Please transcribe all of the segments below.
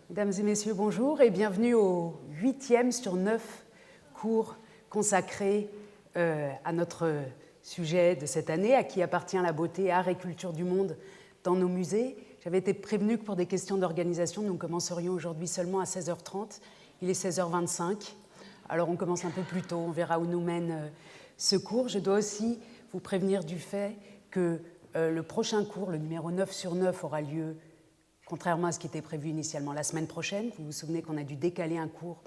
Mesdames et messieurs, bonjour et bienvenue au 8e sur 9 cours consacrés à notre sujet de cette année, à qui appartient la beauté, art et culture du monde dans nos musées. J'avais été prévenue que pour des questions d'organisation, nous commencerions aujourd'hui seulement à 16h30. Il est 16h25, alors on commence un peu plus tôt, on verra où nous mène ce cours. Je dois aussi vous prévenir du fait que le prochain cours, le numéro 9 sur 9, aura lieu contrairement à ce qui était prévu initialement la semaine prochaine. Vous vous souvenez qu'on a dû décaler un cours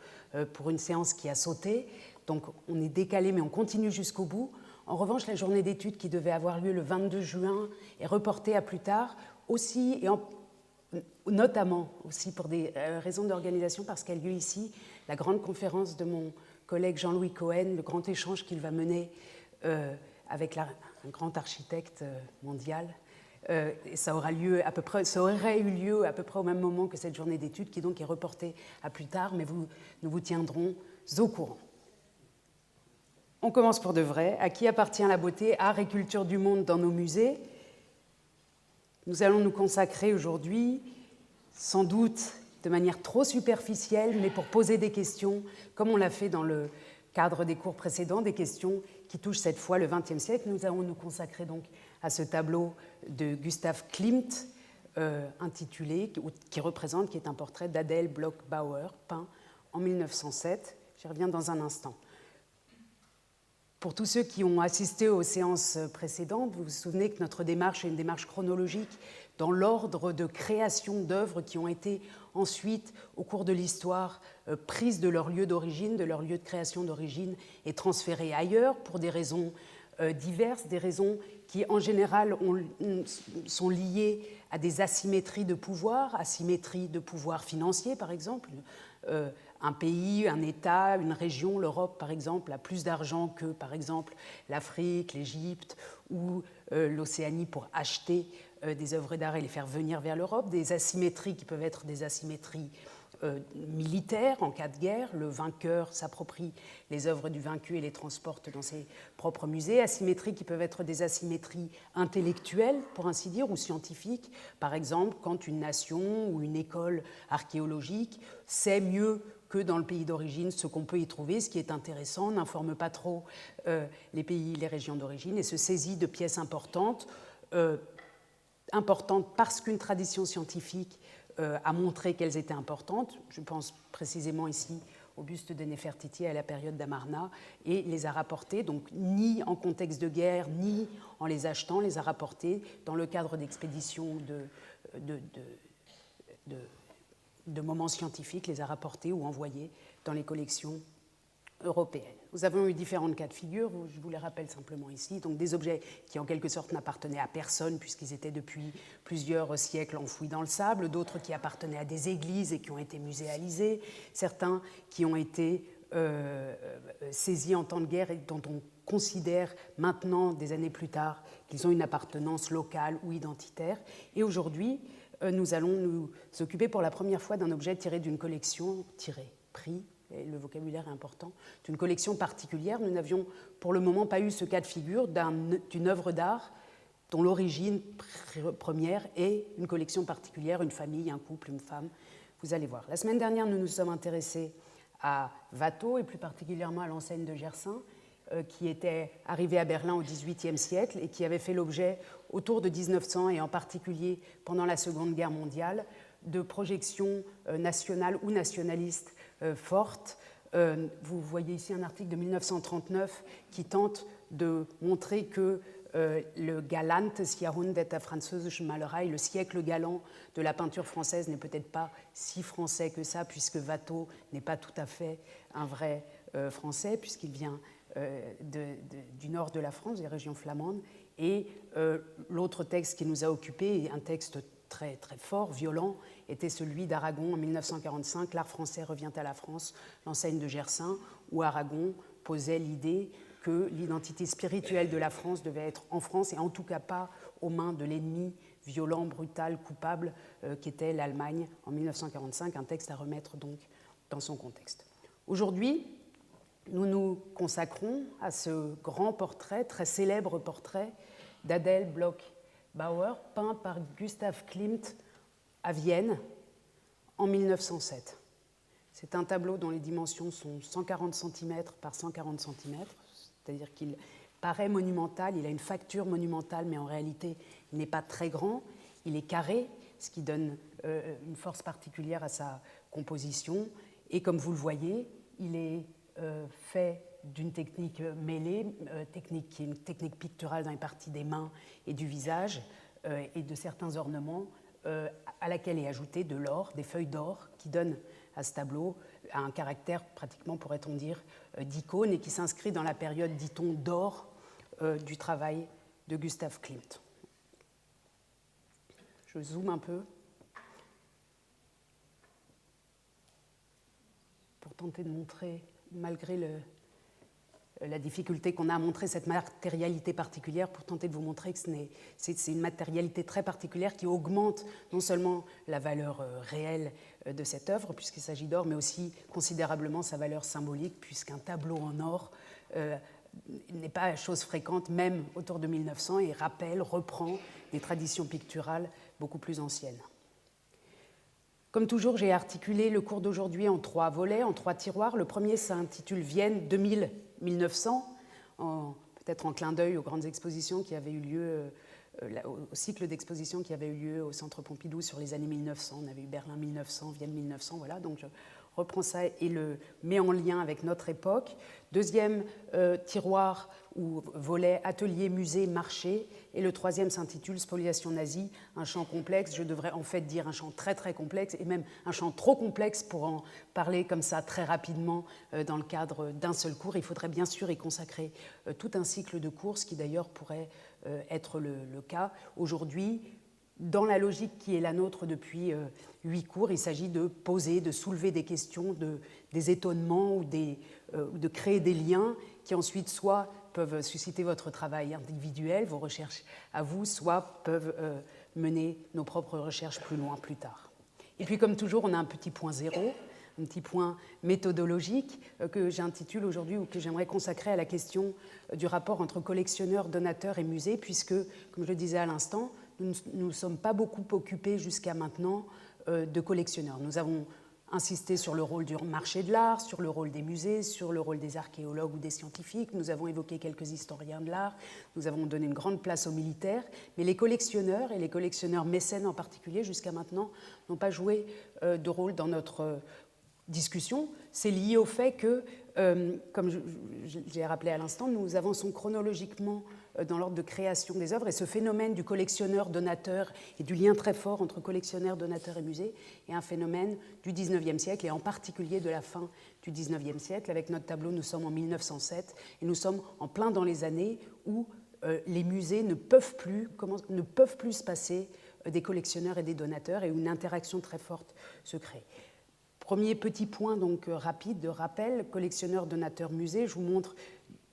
pour une séance qui a sauté. Donc on est décalé, mais on continue jusqu'au bout. En revanche, la journée d'études qui devait avoir lieu le 22 juin est reportée à plus tard, aussi, notamment aussi pour des raisons d'organisation, parce qu'a lieu ici la grande conférence de mon collègue Jean-Louis Cohen, le grand échange qu'il va mener avec un grand architecte mondial. Et ça aurait eu lieu à peu près au même moment que cette journée d'études, qui donc est reportée à plus tard, mais nous vous tiendrons au courant. On commence pour de vrai. À qui appartient la beauté, art et culture du monde dans nos musées? Nous allons nous consacrer aujourd'hui, sans doute de manière trop superficielle, mais pour poser des questions, comme on l'a fait dans le cadre des cours précédents, des questions qui touchent cette fois le XXe siècle. Nous allons nous consacrer donc à ce tableau de Gustav Klimt, intitulé, qui est un portrait d'Adèle Bloch-Bauer, peint en 1907. J'y reviens dans un instant. Pour tous ceux qui ont assisté aux séances précédentes, vous vous souvenez que notre démarche est une démarche chronologique dans l'ordre de création d'œuvres qui ont été ensuite, au cours de l'histoire, prises de leur lieu d'origine, de leur lieu de création d'origine, et transférées ailleurs pour des raisons diverses, des raisons qui en général sont liées à des asymétries de pouvoir financier par exemple. Un pays, un État, une région, l'Europe par exemple, a plus d'argent que par exemple l'Afrique, l'Égypte ou l'Océanie pour acheter des œuvres d'art et les faire venir vers l'Europe. Des asymétries qui peuvent être des asymétries militaires en cas de guerre. Le vainqueur s'approprie les œuvres du vaincu et les transporte dans ses propres musées. Asymétries qui peuvent être des asymétries intellectuelles, pour ainsi dire, ou scientifiques. Par exemple, quand une nation ou une école archéologique sait mieux que dans le pays d'origine ce qu'on peut y trouver, ce qui est intéressant, n'informe pas trop les pays, les régions d'origine, et se saisit de pièces importantes parce qu'une tradition scientifique a montré qu'elles étaient importantes. Je pense précisément ici au buste de Néfertiti à la période d'Amarna, et les a rapportées, donc ni en contexte de guerre, ni en les achetant, les a rapportées dans le cadre d'expéditions de moments scientifiques, les a rapportés ou envoyés dans les collections européennes. Nous avons eu différents cas de figure, je vous les rappelle simplement ici, donc des objets qui en quelque sorte n'appartenaient à personne puisqu'ils étaient depuis plusieurs siècles enfouis dans le sable, d'autres qui appartenaient à des églises et qui ont été muséalisés, certains qui ont été saisis en temps de guerre et dont on considère maintenant, des années plus tard, qu'ils ont une appartenance locale ou identitaire. Et aujourd'hui, nous allons nous occuper pour la première fois d'un objet tiré d'une collection, pris, et le vocabulaire est important, d'une collection particulière. Nous n'avions pour le moment pas eu ce cas de figure d'une œuvre d'art dont l'origine première est une collection particulière, une famille, un couple, une femme. Vous allez voir. La semaine dernière, nous nous sommes intéressés à Watteau et plus particulièrement à l'enseigne de Gersaint, qui était arrivé à Berlin au XVIIIe siècle et qui avait fait l'objet autour de 1900 et en particulier pendant la Seconde Guerre mondiale de projections nationales ou nationalistes fortes. Vous voyez ici un article de 1939 qui tente de montrer que le galantes Jahrhundert der französischen Malerei, le siècle galant de la peinture française, n'est peut-être pas si français que ça, puisque Watteau n'est pas tout à fait un vrai français, puisqu'il vient du nord de la France, des régions flamandes. Et l'autre texte qui nous a occupés, un texte très, très fort, violent, était celui d'Aragon en 1945, L'art français revient à la France, l'enseigne de Gersaint, où Aragon posait l'idée que l'identité spirituelle de la France devait être en France et en tout cas pas aux mains de l'ennemi violent, brutal, coupable qu'était l'Allemagne en 1945, un texte à remettre donc dans son contexte. Aujourd'hui, nous nous consacrons à ce grand portrait, très célèbre portrait d'Adèle Bloch-Bauer, peint par Gustav Klimt à Vienne en 1907. C'est un tableau dont les dimensions sont 140 cm par 140 cm, c'est-à-dire qu'il paraît monumental, il a une facture monumentale, mais en réalité, il n'est pas très grand. Il est carré, ce qui donne une force particulière à sa composition. Et comme vous le voyez, il est fait d'une technique mêlée, qui est une technique picturale dans les parties des mains et du visage, et de certains ornements, à laquelle est ajouté de l'or, des feuilles d'or, qui donnent à ce tableau un caractère pratiquement, pourrait-on dire, d'icône, et qui s'inscrit dans la période, dit-on, d'or du travail de Gustav Klimt. Je zoome un peu pour tenter de montrer, malgré la difficulté qu'on a à montrer cette matérialité particulière, pour tenter de vous montrer que c'est une matérialité très particulière qui augmente non seulement la valeur réelle de cette œuvre, puisqu'il s'agit d'or, mais aussi considérablement sa valeur symbolique, puisqu'un tableau en or n'est pas chose fréquente, même autour de 1900, et reprend des traditions picturales beaucoup plus anciennes. Comme toujours, j'ai articulé le cours d'aujourd'hui en 3 volets, en 3 tiroirs. Le premier s'intitule Vienne 2000-1900, peut-être en clin d'œil aux grandes expositions qui avaient eu lieu, au cycle d'expositions qui avait eu lieu au Centre Pompidou sur les années 1900. On avait eu Berlin 1900, Vienne 1900, voilà. Donc je reprends ça et le mets en lien avec notre époque. Deuxième tiroir ou volet atelier, musée, marché. Et le troisième s'intitule Spoliation nazie, un champ complexe. Je devrais en fait dire un champ très très complexe, et même un champ trop complexe pour en parler comme ça très rapidement dans le cadre d'un seul cours. Il faudrait bien sûr y consacrer tout un cycle de cours, ce qui d'ailleurs pourrait être le cas. Aujourd'hui, dans la logique qui est la nôtre depuis 8 cours, il s'agit de poser, de soulever des questions, des étonnements ou de créer des liens qui ensuite soit peuvent susciter votre travail individuel, vos recherches à vous, soit peuvent mener nos propres recherches plus loin, plus tard. Et puis comme toujours, on a un petit point zéro, un petit point méthodologique que j'intitule aujourd'hui, ou que j'aimerais consacrer à la question du rapport entre collectionneurs, donateurs et musées, puisque, comme je le disais à l'instant, nous ne sommes pas beaucoup occupés jusqu'à maintenant de collectionneurs. Nous avons insisté sur le rôle du marché de l'art, sur le rôle des musées, sur le rôle des archéologues ou des scientifiques. Nous avons évoqué quelques historiens de l'art. Nous avons donné une grande place aux militaires. Mais les collectionneurs, et les collectionneurs mécènes en particulier, jusqu'à maintenant, n'ont pas joué de rôle dans notre discussion. C'est lié au fait que, comme j'ai rappelé à l'instant, nous avançons chronologiquement dans l'ordre de création des œuvres, et ce phénomène du collectionneur-donateur et du lien très fort entre collectionneur, donateur et musée est un phénomène du XIXe siècle, et en particulier de la fin du XIXe siècle. Avec notre tableau, nous sommes en 1907, et nous sommes en plein dans les années où les musées ne peuvent plus se passer des collectionneurs et des donateurs, et où une interaction très forte se crée. Premier petit point donc rapide de rappel, collectionneur, donateur, musée. Je vous montre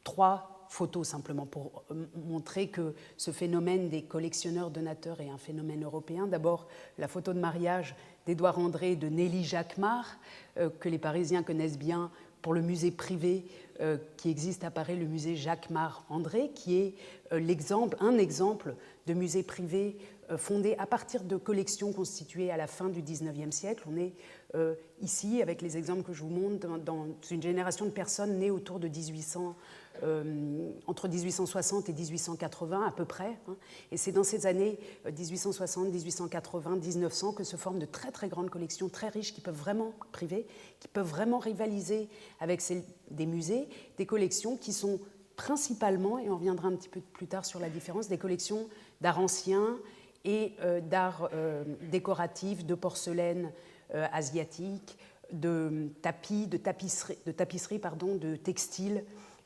3 photos simplement pour montrer que ce phénomène des collectionneurs, donateurs est un phénomène européen. D'abord, la photo de mariage d'Édouard André et de Nelly Jacquemart, que les Parisiens connaissent bien pour le musée privé qui existe à Paris, le musée Jacquemart-André, qui est un exemple de musée privé fondé à partir de collections constituées à la fin du XIXe siècle. On est ici, avec les exemples que je vous montre, dans une génération de personnes nées autour de 1800, entre 1860 et 1880 à peu près. Et c'est dans ces années 1860, 1880, 1900 que se forment de très très grandes collections, très riches, qui peuvent vraiment privées, qui peuvent vraiment rivaliser avec celles des musées, des collections qui sont principalement, et on reviendra un petit peu plus tard sur la différence, des collections d'art ancien et d'art décoratif, de porcelaine asiatique, de tapis, de tapisserie, de textiles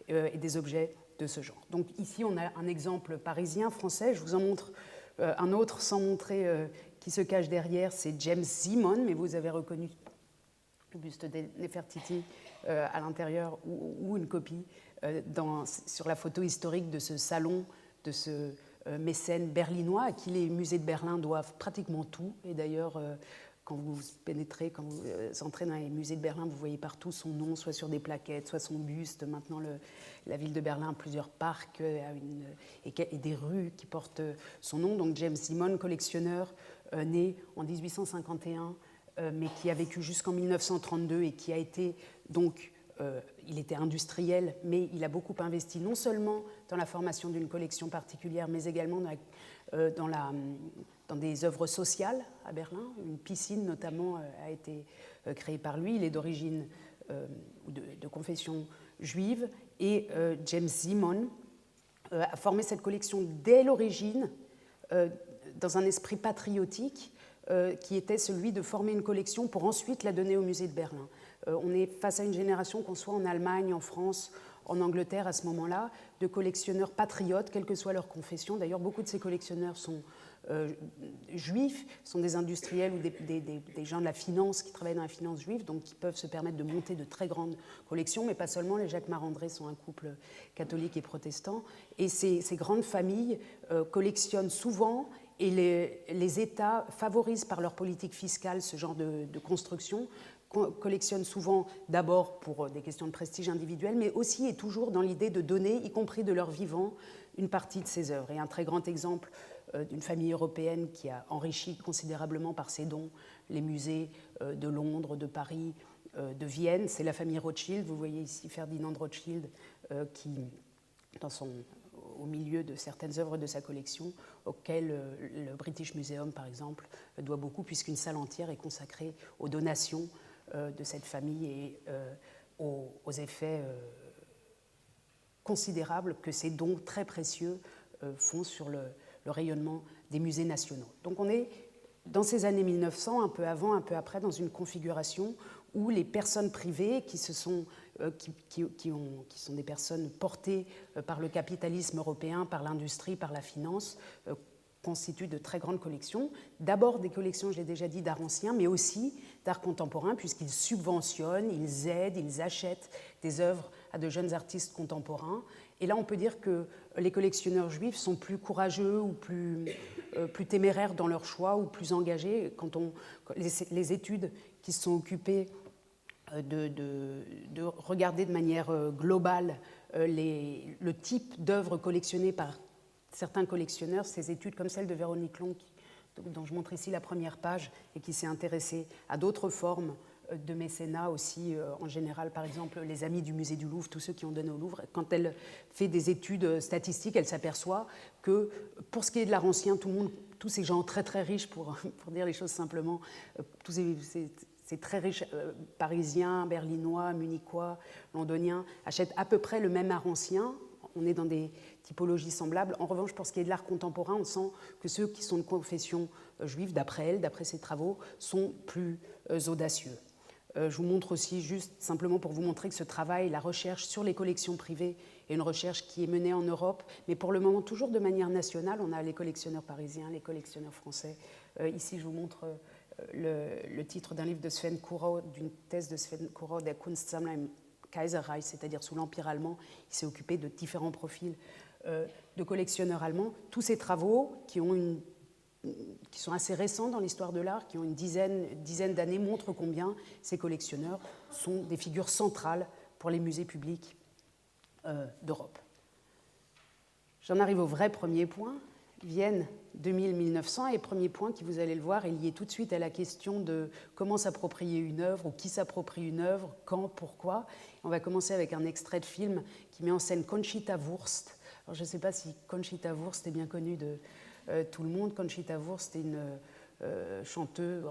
et des objets de ce genre. Donc ici, on a un exemple parisien, français. Je vous en montre un autre sans montrer qui se cache derrière. C'est James Simon, mais vous avez reconnu le buste de Nefertiti à l'intérieur ou une copie sur la photo historique de ce salon, de ce mécène berlinois à qui les musées de Berlin doivent pratiquement tout. Et d'ailleurs, quand vous pénétrez, quand vous entrez dans les musées de Berlin, vous voyez partout son nom, soit sur des plaquettes, soit son buste. Maintenant, la ville de Berlin a plusieurs parcs et des rues qui portent son nom. Donc James Simon, collectionneur, né en 1851 mais qui a vécu jusqu'en 1932 et qui a été donc, il était industriel, mais il a beaucoup investi non seulement dans la formation d'une collection particulière, mais également dans des œuvres sociales à Berlin. Une piscine notamment a été créée par lui. Il est d'origine de confession juive et James Simon a formé cette collection dès l'origine dans un esprit patriotique qui était celui de former une collection pour ensuite la donner au musée de Berlin. On est face à une génération, qu'on soit en Allemagne, en France, en Angleterre à ce moment-là, de collectionneurs patriotes, quelle que soit leur confession. D'ailleurs, beaucoup de ces collectionneurs sont juifs, sont des industriels ou des gens de la finance qui travaillent dans la finance juive, donc qui peuvent se permettre de monter de très grandes collections, mais pas seulement. Les Jacques Marandré sont un couple catholique et protestant. Et ces grandes familles collectionnent souvent, et les États favorisent par leur politique fiscale ce genre de construction, collectionnent souvent d'abord pour des questions de prestige individuel, mais aussi et toujours dans l'idée de donner, y compris de leur vivant, une partie de ses œuvres. Et un très grand exemple d'une famille européenne qui a enrichi considérablement par ses dons les musées de Londres, de Paris, de Vienne, c'est la famille Rothschild. Vous voyez ici Ferdinand Rothschild qui, au milieu de certaines œuvres de sa collection, auxquelles le British Museum, par exemple, doit beaucoup, puisqu'une salle entière est consacrée aux donations de cette famille et aux effets considérables que ces dons très précieux font sur le rayonnement des musées nationaux. Donc on est dans ces années 1900, un peu avant, un peu après, dans une configuration où les personnes privées qui sont des personnes portées par le capitalisme européen, par l'industrie, par la finance, constituent de très grandes collections. D'abord des collections, je l'ai déjà dit, d'art ancien, mais aussi d'art contemporain, puisqu'ils subventionnent, ils aident, ils achètent des œuvres à de jeunes artistes contemporains. Et là, on peut dire que les collectionneurs juifs sont plus courageux ou plus téméraires dans leur choix ou plus engagés. Les études qui se sont occupées de regarder de manière globale le type d'œuvres collectionnées par certains collectionneurs, ces études comme celle de Véronique Long, dont je montre ici la première page, et qui s'est intéressée à d'autres formes de mécénat aussi, en général, par exemple, les amis du musée du Louvre, tous ceux qui ont donné au Louvre. Quand elle fait des études statistiques, elle s'aperçoit que, pour ce qui est de l'art ancien, tous ces gens très très riches, pour dire les choses simplement, tous ces très riches parisiens, berlinois, munichois, londoniens, achètent à peu près le même art ancien. On est dans des typologies semblables. En revanche, pour ce qui est de l'art contemporain, on sent que ceux qui sont de confession juive, d'après elle, d'après ses travaux, sont plus audacieux. Je vous montre aussi, juste simplement pour vous montrer que ce travail, la recherche sur les collections privées, est une recherche qui est menée en Europe, mais pour le moment toujours de manière nationale. On a les collectionneurs parisiens, les collectionneurs français. Ici, je vous montre le titre d'un livre de Sven Kurow, d'une thèse de Sven Kurow, Der Kunstsammler im Kaiserreich, c'est-à-dire sous l'Empire allemand. Il s'est occupé de différents profils de collectionneurs allemands. Tous ces travaux, qui sont assez récents dans l'histoire de l'art, qui ont une dizaine d'années, montrent combien ces collectionneurs sont des figures centrales pour les musées publics d'Europe. J'en arrive au vrai premier point. Vienne 2000-1900, et premier point qui, vous allez le voir, est lié tout de suite à la question de comment s'approprier une œuvre, ou qui s'approprie une œuvre, quand, pourquoi. On va commencer avec un extrait de film qui met en scène Conchita Wurst. Alors, je ne sais pas si Conchita Wurst est bien connue de tout le monde. Conchita Wurst est une chanteuse,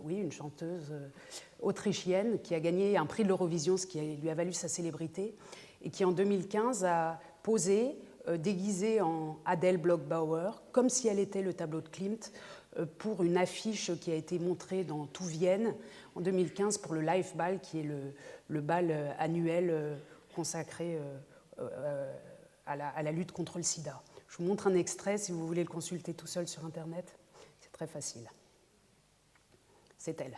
une chanteuse autrichienne qui a gagné un prix de l'Eurovision, ce qui lui a valu sa célébrité, et qui en 2015 a posé déguisée en Adele Bloch-Bauer, comme si elle était le tableau de Klimt, pour une affiche qui a été montrée dans tout Vienne en 2015 pour le Live Ball, qui est le bal annuel consacré à la lutte contre le sida. Je vous montre un extrait si vous voulez le consulter tout seul sur Internet. C'est très facile. C'est elle.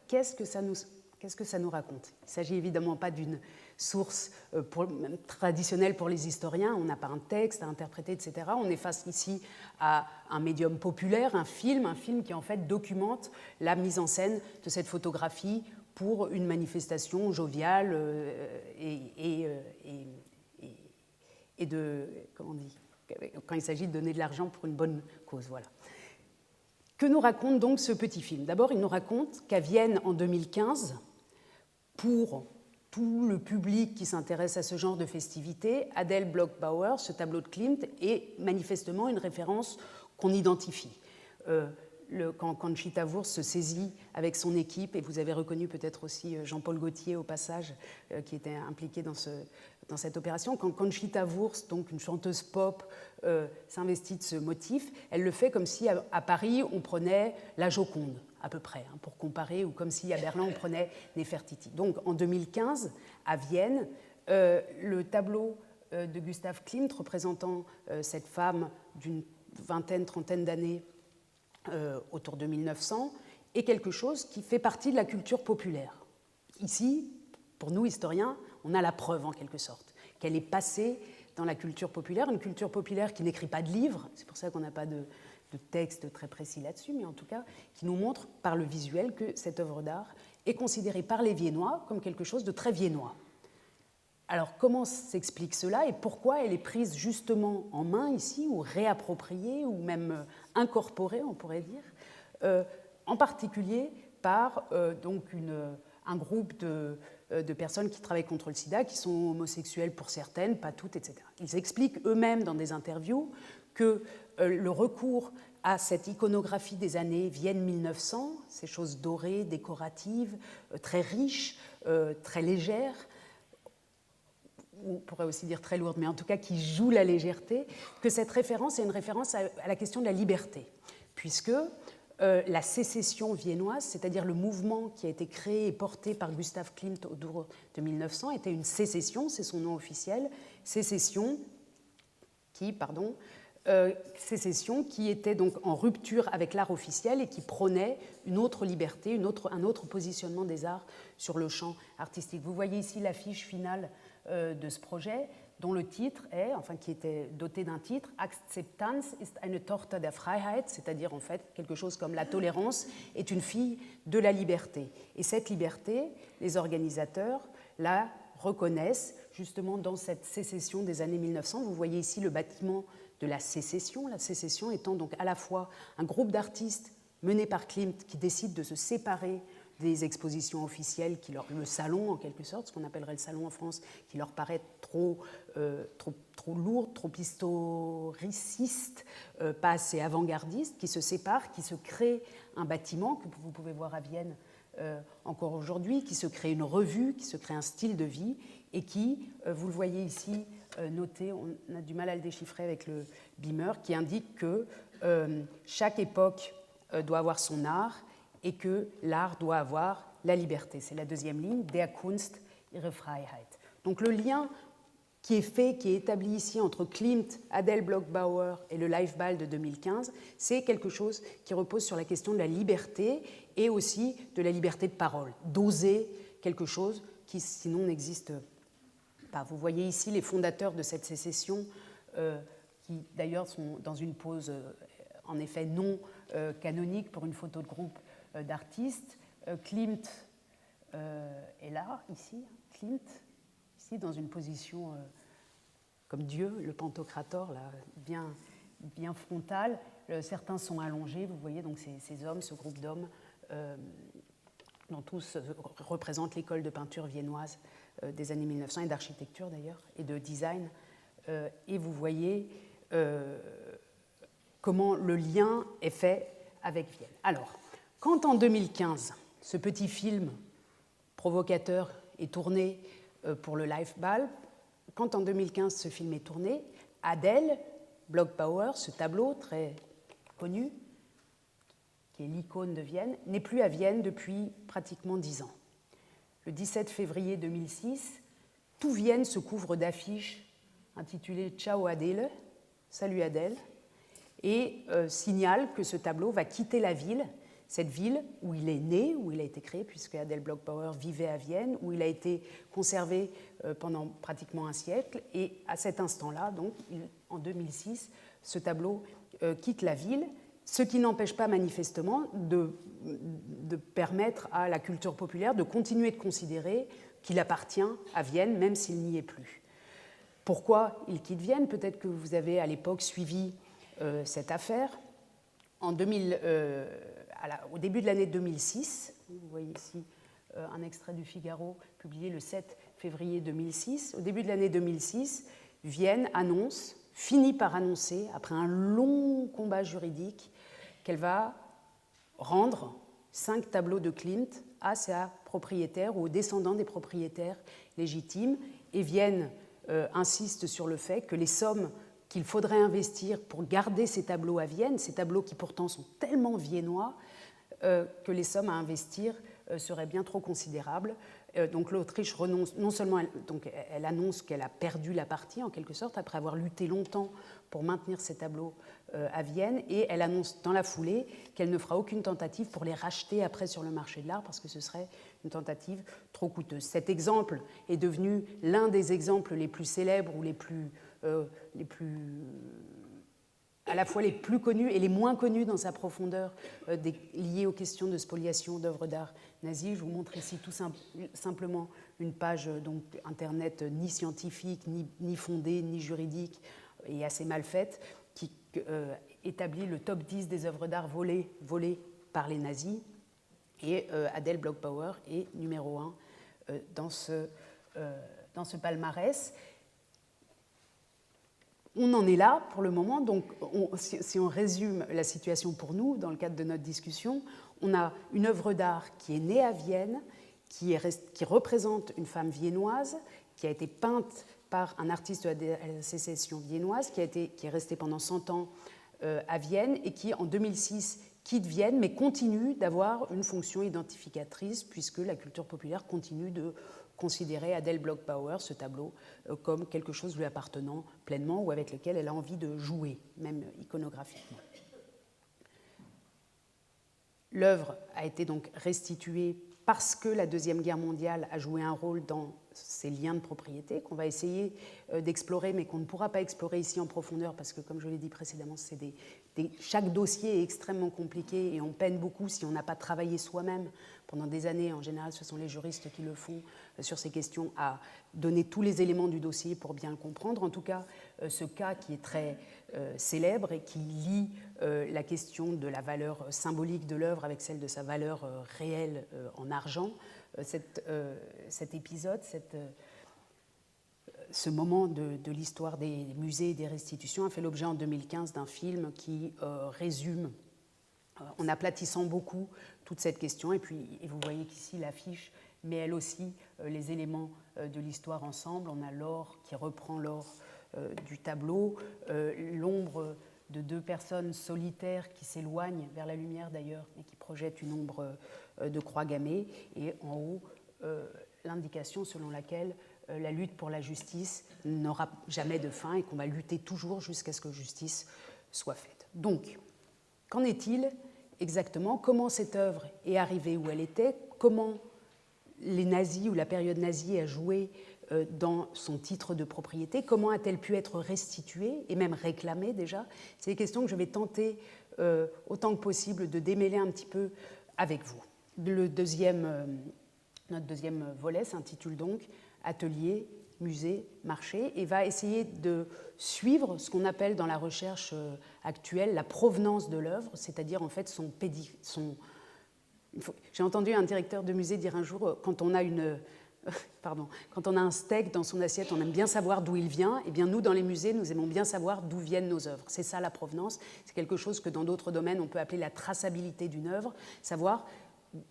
qu'est-ce que ça nous raconte? Il ne s'agit évidemment pas d'une source traditionnelle pour les historiens, on n'a pas un texte à interpréter, etc. On est face ici à un médium populaire, un film qui en fait documente la mise en scène de cette photographie pour une manifestation joviale et de, comment on dit, quand il s'agit de donner de l'argent pour une bonne cause. Voilà. Que nous raconte donc ce petit film? D'abord, il nous raconte qu'à Vienne, en 2015, pour tout le public qui s'intéresse à ce genre de festivités, Adele Bloch-Bauer, ce tableau de Klimt, est manifestement une référence qu'on identifie. Quand Conchita Wurst se saisit avec son équipe, et vous avez reconnu peut-être aussi Jean-Paul Gaultier au passage, qui était impliqué dans cette opération, quand Conchita Wurst, donc une chanteuse pop, s'investit de ce motif, elle le fait comme si à Paris on prenait la Joconde, à peu près, pour comparer, ou comme si à Berlin on prenait Néfertiti. Donc en 2015, à Vienne, le tableau de Gustav Klimt représentant cette femme d'une vingtaine, trentaine d'années, autour de 1900, est quelque chose qui fait partie de la culture populaire. Ici, pour nous historiens, on a la preuve en quelque sorte qu'elle est passée dans la culture populaire, une culture populaire qui n'écrit pas de livres, c'est pour ça qu'on n'a pas de texte très précis là-dessus, mais en tout cas qui nous montre par le visuel que cette œuvre d'art est considérée par les Viennois comme quelque chose de très viennois. Alors comment s'explique cela et pourquoi elle est prise justement en main ici, ou réappropriée, ou même incorporée, on pourrait dire, en particulier par donc un groupe de personnes qui travaillent contre le sida, qui sont homosexuelles pour certaines, pas toutes, etc. Ils expliquent eux-mêmes dans des interviews que le recours à cette iconographie des années Vienne 1900, ces choses dorées, décoratives, très riches, très légères, on pourrait aussi dire très lourde, mais en tout cas qui joue la légèreté, que cette référence est une référence à la question de la liberté, puisque la sécession viennoise, c'est-à-dire le mouvement qui a été créé et porté par Gustav Klimt autour de 1900, était une sécession, c'est son nom officiel, sécession qui était donc en rupture avec l'art officiel et qui prônait une autre liberté, un autre positionnement des arts sur le champ artistique. Vous voyez ici l'affiche finale de ce projet, dont le titre est, qui était doté d'un titre, Akzeptanz ist eine Tochter der Freiheit, c'est-à-dire en fait quelque chose comme la tolérance est une fille de la liberté. Et cette liberté, les organisateurs la reconnaissent justement dans cette sécession des années 1900. Vous voyez ici le bâtiment de la sécession étant donc à la fois un groupe d'artistes mené par Klimt qui décide de se séparer des expositions officielles, le salon en quelque sorte, ce qu'on appellerait le salon en France, qui leur paraît trop lourd, trop historiciste, pas assez avant-gardiste, qui se séparent, qui se crée un bâtiment que vous pouvez voir à Vienne encore aujourd'hui, qui se crée une revue, qui se crée un style de vie et qui, vous le voyez ici noté, on a du mal à le déchiffrer avec le beamer, qui indique que chaque époque doit avoir son art et que l'art doit avoir la liberté. C'est la deuxième ligne, der Kunst ihre Freiheit. Donc le lien qui est établi ici entre Klimt, Adele Bloch-Bauer et le Live Ball de 2015, c'est quelque chose qui repose sur la question de la liberté et aussi de la liberté de parole, d'oser quelque chose qui sinon n'existe pas. Vous voyez ici les fondateurs de cette sécession qui d'ailleurs sont dans une pose en effet non canonique pour une photo de groupe d'artistes. Klimt est là, ici, Klimt, ici dans une position comme Dieu, le Pantocrator, là, bien frontale. Certains sont allongés, vous voyez donc ces hommes, ce groupe d'hommes, dont tous représentent l'école de peinture viennoise des années 1900 et d'architecture d'ailleurs, et de design. Et vous voyez comment le lien est fait avec Vienne. Alors, quand en 2015, ce petit film provocateur est tourné pour le Live Ball, quand en 2015 ce film est tourné, Adele Bloch-Bauer, ce tableau très connu, qui est l'icône de Vienne, n'est plus à Vienne depuis pratiquement 10 ans. Le 17 février 2006, tout Vienne se couvre d'affiches intitulées Ciao Adele, salut Adèle, et signale que ce tableau va quitter la ville cette ville où il est né, où il a été créé, puisque Adel Bloch-Bauer vivait à Vienne, où il a été conservé pendant pratiquement un siècle. Et à cet instant-là, donc, en 2006, ce tableau quitte la ville, ce qui n'empêche pas manifestement de permettre à la culture populaire de continuer de considérer qu'il appartient à Vienne, même s'il n'y est plus. Pourquoi il quitte Vienne? Peut-être que vous avez à l'époque suivi cette affaire. Au début de l'année 2006, vous voyez ici un extrait du Figaro publié le 7 février 2006. Au début de l'année 2006, Vienne finit par annoncer, après un long combat juridique, qu'elle va rendre 5 tableaux de Klimt à sa propriétaire ou aux descendants des propriétaires légitimes. Et Vienne insiste sur le fait que les sommes qu'il faudrait investir pour garder ces tableaux à Vienne, ces tableaux qui pourtant sont tellement viennois, que les sommes à investir seraient bien trop considérables. Donc l'Autriche renonce, non seulement elle annonce qu'elle a perdu la partie en quelque sorte, après avoir lutté longtemps pour maintenir ces tableaux à Vienne, et elle annonce dans la foulée qu'elle ne fera aucune tentative pour les racheter après sur le marché de l'art, parce que ce serait une tentative trop coûteuse. Cet exemple est devenu l'un des exemples les plus célèbres ou à la fois les plus connus et les moins connus dans sa profondeur liés aux questions de spoliation d'œuvres d'art nazies. Je vous montre ici tout simplement une page donc, internet ni scientifique, ni fondée, ni juridique, et assez mal faite, qui établit le top 10 des œuvres d'art volées par les nazis. Et Adel Bloch-Bauer est numéro 1 dans ce palmarès. On en est là pour le moment, donc si on résume la situation pour nous dans le cadre de notre discussion, on a une œuvre d'art qui est née à Vienne, qui représente une femme viennoise, qui a été peinte par un artiste de la sécession viennoise, qui est resté pendant 100 ans à Vienne et qui, en 2006, quitte Vienne, mais continue d'avoir une fonction identificatrice puisque la culture populaire continue de considérer Adel Bloch-Bauer, ce tableau, comme quelque chose lui appartenant pleinement ou avec lequel elle a envie de jouer, même iconographiquement. L'œuvre a été donc restituée parce que la Deuxième Guerre mondiale a joué un rôle dans ces liens de propriété qu'on va essayer d'explorer, mais qu'on ne pourra pas explorer ici en profondeur parce que, comme je l'ai dit précédemment, chaque dossier est extrêmement compliqué et on peine beaucoup si on n'a pas travaillé soi-même pendant des années. En général, ce sont les juristes qui le font sur ces questions, à donner tous les éléments du dossier pour bien le comprendre. En tout cas, ce cas qui est très célèbre et qui lie la question de la valeur symbolique de l'œuvre avec celle de sa valeur réelle en argent, cet épisode, ce moment de l'histoire des musées et des restitutions a fait l'objet en 2015 d'un film qui résume, en aplatissant beaucoup, toute cette question. Et vous voyez qu'ici l'affiche met elle aussi les éléments de l'histoire ensemble. On a l'or qui reprend l'or du tableau, l'ombre de 2 personnes solitaires qui s'éloignent vers la lumière d'ailleurs et qui projettent une ombre de croix gammée, et en haut l'indication selon laquelle la lutte pour la justice n'aura jamais de fin et qu'on va lutter toujours jusqu'à ce que justice soit faite. Donc, qu'en est-il exactement? Comment cette œuvre est arrivée où elle était? Comment les nazis ou la période nazie a joué dans son titre de propriété? Comment a-t-elle pu être restituée et même réclamée déjà? C'est des questions que je vais tenter autant que possible de démêler un petit peu avec vous. Notre deuxième volet s'intitule donc Atelier, musée, marché, et va essayer de suivre ce qu'on appelle dans la recherche actuelle la provenance de l'œuvre, c'est-à-dire en fait son. J'ai entendu un directeur de musée dire un jour, quand on a un steak dans son assiette, on aime bien savoir d'où il vient. Eh bien, nous, dans les musées, nous aimons bien savoir d'où viennent nos œuvres. C'est ça la provenance. C'est quelque chose que dans d'autres domaines, on peut appeler la traçabilité d'une œuvre, savoir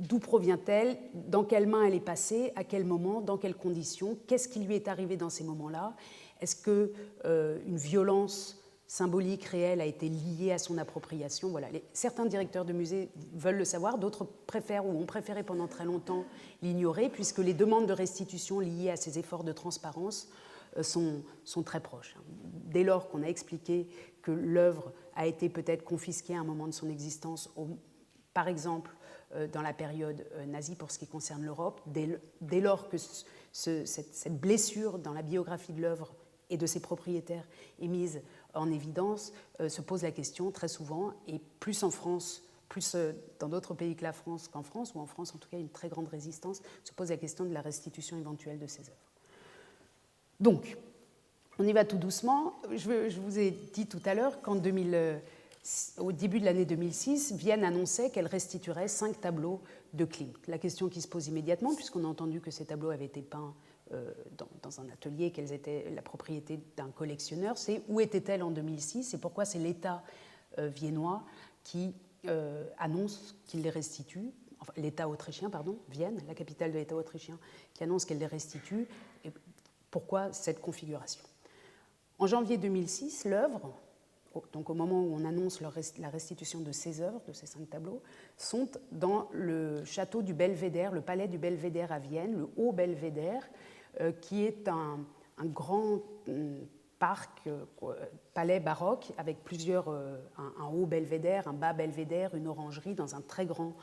d'où provient-elle, dans quelles mains elle est passée, à quel moment, dans quelles conditions, qu'est-ce qui lui est arrivé dans ces moments-là. Est-ce qu'une violence symbolique réelle a été liée à son appropriation? Voilà. Certains directeurs de musées veulent le savoir, d'autres préfèrent ou ont préféré pendant très longtemps l'ignorer, puisque les demandes de restitution liées à ces efforts de transparence sont très proches. Dès lors qu'on a expliqué que l'œuvre a été peut-être confisquée à un moment de son existence par exemple dans la période nazie pour ce qui concerne l'Europe, dès lors que cette blessure dans la biographie de l'œuvre et de ses propriétaires est mise en évidence, se pose la question très souvent, et plus en France, plus dans d'autres pays que la France qu'en France, ou en France en tout cas une très grande résistance, se pose la question de la restitution éventuelle de ces œuvres. Donc, on y va tout doucement. Je vous ai dit tout à l'heure qu'au début de l'année 2006, Vienne annonçait qu'elle restituerait 5 tableaux de Klimt. La question qui se pose immédiatement, puisqu'on a entendu que ces tableaux avaient été peints dans un atelier, qu'elles étaient la propriété d'un collectionneur, c'est où étaient-elles en 2006 et pourquoi c'est l'État viennois qui annonce qu'il les restitue, enfin l'État autrichien, pardon, Vienne, la capitale de l'État autrichien, qui annonce qu'elle les restitue, et pourquoi cette configuration. En janvier 2006, l'œuvre, donc au moment où on annonce la restitution de ces œuvres, de ces 5 tableaux, sont dans le château du Belvédère, le palais du Belvédère à Vienne, le Haut Belvédère, qui est un grand parc, palais baroque, avec plusieurs, un haut belvédère, un bas belvédère, une orangerie, dans un très grand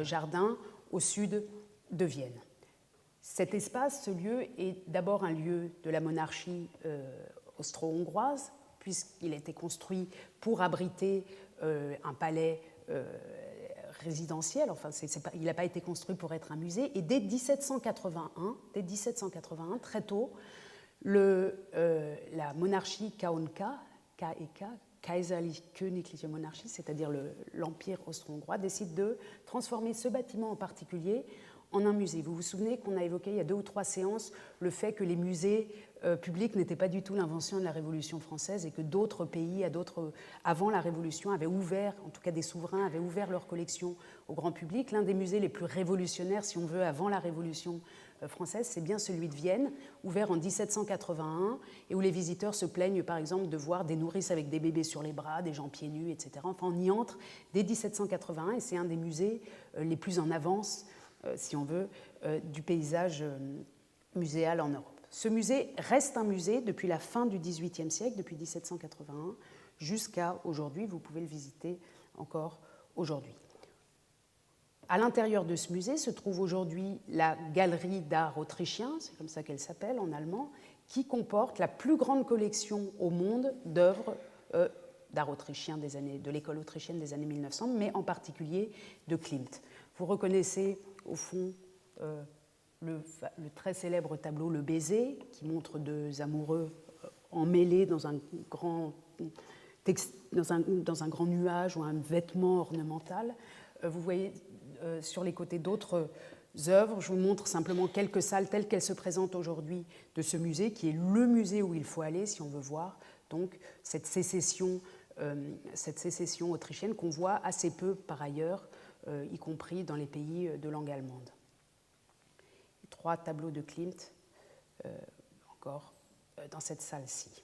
jardin au sud de Vienne. Cet espace, ce lieu, est d'abord un lieu de la monarchie austro-hongroise, puisqu'il a été construit pour abriter un palais résidentiel, enfin il n'a pas été construit pour être un musée, et dès 1781, très tôt, la monarchie K&K, K&K, Kaiserlich Königliche Monarchie, c'est-à-dire l'Empire austro-hongrois, décide de transformer ce bâtiment en particulier en un musée. Vous vous souvenez qu'on a évoqué il y a 2 ou 3 séances le fait que les musées publics n'étaient pas du tout l'invention de la Révolution française et que d'autres pays, avant la Révolution, avaient ouvert, en tout cas des souverains, avaient ouvert leurs collections au grand public. L'un des musées les plus révolutionnaires, si on veut, avant la Révolution française, c'est bien celui de Vienne, ouvert en 1781, et où les visiteurs se plaignent, par exemple, de voir des nourrices avec des bébés sur les bras, des gens pieds nus, etc. Enfin, on y entre dès 1781, et c'est un des musées les plus en avance, si on veut, du paysage muséal en Europe. Ce musée reste un musée depuis la fin du XVIIIe siècle, depuis 1781, jusqu'à aujourd'hui. Vous pouvez le visiter encore aujourd'hui. À l'intérieur de ce musée se trouve aujourd'hui la Galerie d'art autrichien, c'est comme ça qu'elle s'appelle en allemand, qui comporte la plus grande collection au monde d'œuvres d'art autrichien de l'école autrichienne des années 1900, mais en particulier de Klimt. Vous reconnaissez au fond le très célèbre tableau Le Baiser, qui montre 2 amoureux emmêlés dans un grand nuage ou un vêtement ornemental. Vous voyez sur les côtés d'autres œuvres, je vous montre simplement quelques salles telles qu'elles se présentent aujourd'hui de ce musée, qui est le musée où il faut aller si on veut voir donc cette sécession autrichienne qu'on voit assez peu par ailleurs, y compris dans les pays de langue allemande. 3 tableaux de Klimt encore dans cette salle-ci.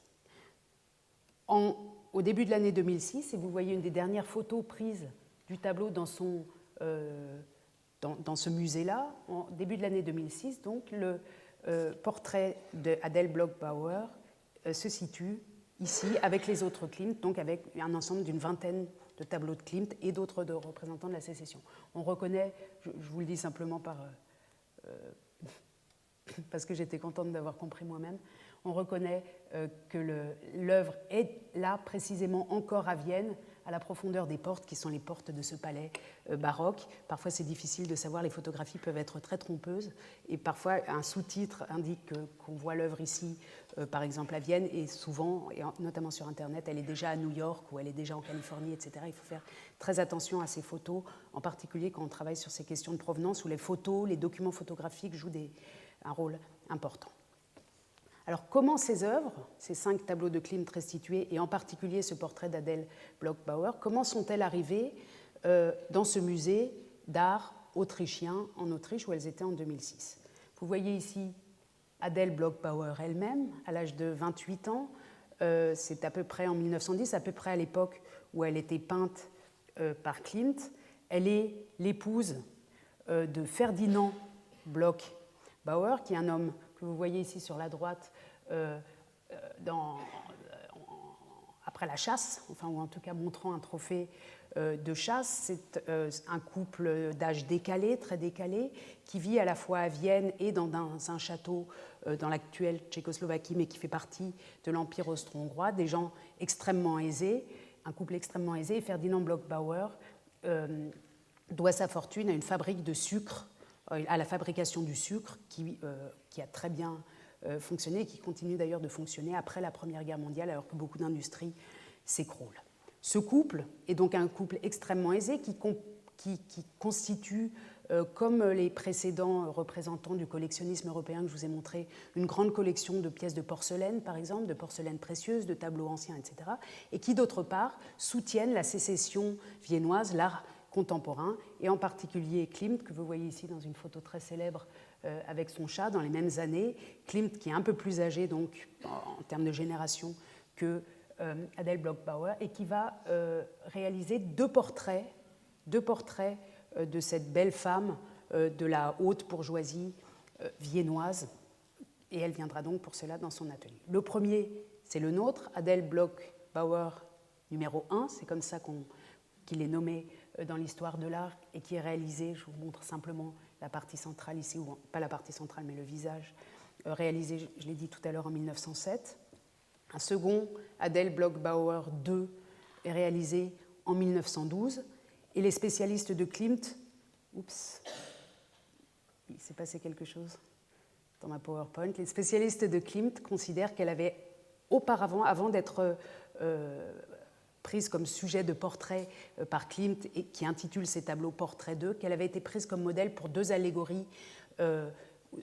Au début de l'année 2006, et vous voyez une des dernières photos prises du tableau dans ce musée-là, en début de l'année 2006, donc le portrait d'Adèle Bloch-Bauer se situe ici avec les autres Klimt, donc avec un ensemble d'une vingtaine de tableaux de Klimt et d'autres de représentants de la sécession. On reconnaît, je vous le dis simplement parce que j'étais contente d'avoir compris moi-même, on reconnaît que l'œuvre est là précisément encore à Vienne, à la profondeur des portes qui sont les portes de ce palais baroque. Parfois c'est difficile de savoir, les photographies peuvent être très trompeuses et parfois un sous-titre indique qu'on voit l'œuvre ici, par exemple à Vienne, et souvent, et notamment sur Internet, elle est déjà à New York ou elle est déjà en Californie, etc. Il faut faire très attention à ces photos, en particulier quand on travaille sur ces questions de provenance où les photos, les documents photographiques jouent un rôle important. Alors comment ces œuvres, ces 5 tableaux de Klimt restitués, et en particulier ce portrait d'Adèle Bloch-Bauer, comment sont-elles arrivées dans ce musée d'art autrichien en Autriche où elles étaient en 2006 ? Vous voyez ici Adèle Bloch-Bauer elle-même, à l'âge de 28 ans, c'est à peu près en 1910, à peu près à l'époque où elle était peinte par Klimt. Elle est l'épouse de Ferdinand Bloch-Bauer, qui est un homme que vous voyez ici sur la droite, après la chasse, enfin, ou en tout cas montrant un trophée de chasse. C'est un couple d'âge décalé, très décalé, qui vit à la fois à Vienne et dans un château dans l'actuelle Tchécoslovaquie, mais qui fait partie de l'Empire austro-hongrois, des gens extrêmement aisés, un couple extrêmement aisé. Et Ferdinand Bloch-Bauer doit sa fortune à une fabrique de sucre, à la fabrication du sucre, qui a très bien fonctionné et qui continue d'ailleurs de fonctionner après la Première Guerre mondiale, alors que beaucoup d'industries s'écroulent. Ce couple est donc un couple extrêmement aisé qui constitue, comme les précédents représentants du collectionnisme européen que je vous ai montré, une grande collection de pièces de porcelaine, par exemple, de porcelaine précieuse, de tableaux anciens, etc., et qui, d'autre part, soutiennent la sécession viennoise, l'art contemporain, et en particulier Klimt, que vous voyez ici dans une photo très célèbre avec son chat, dans les mêmes années. Klimt, qui est un peu plus âgé, donc, en termes de génération, que Adele Bloch-Bauer, et qui va réaliser deux portraits de cette belle femme de la haute bourgeoisie viennoise, et elle viendra donc pour cela dans son atelier. Le premier, c'est le nôtre, Adele Bloch-Bauer numéro 1, c'est comme ça qu'il est nommé dans l'histoire de l'art, et qui est réalisé, je vous montre simplement la partie centrale ici, ou pas la partie centrale, mais le visage, réalisé, je l'ai dit tout à l'heure, en 1907. Un second, Adele Bloch-Bauer II, est réalisé en 1912. Et les spécialistes de Klimt, oups, il s'est passé quelque chose dans ma PowerPoint, les spécialistes de Klimt considèrent qu'elle avait auparavant, avant d'être prise comme sujet de portrait par Klimt, et qui intitule ses tableaux Portrait 2, qu'elle avait été prise comme modèle pour deux allégories,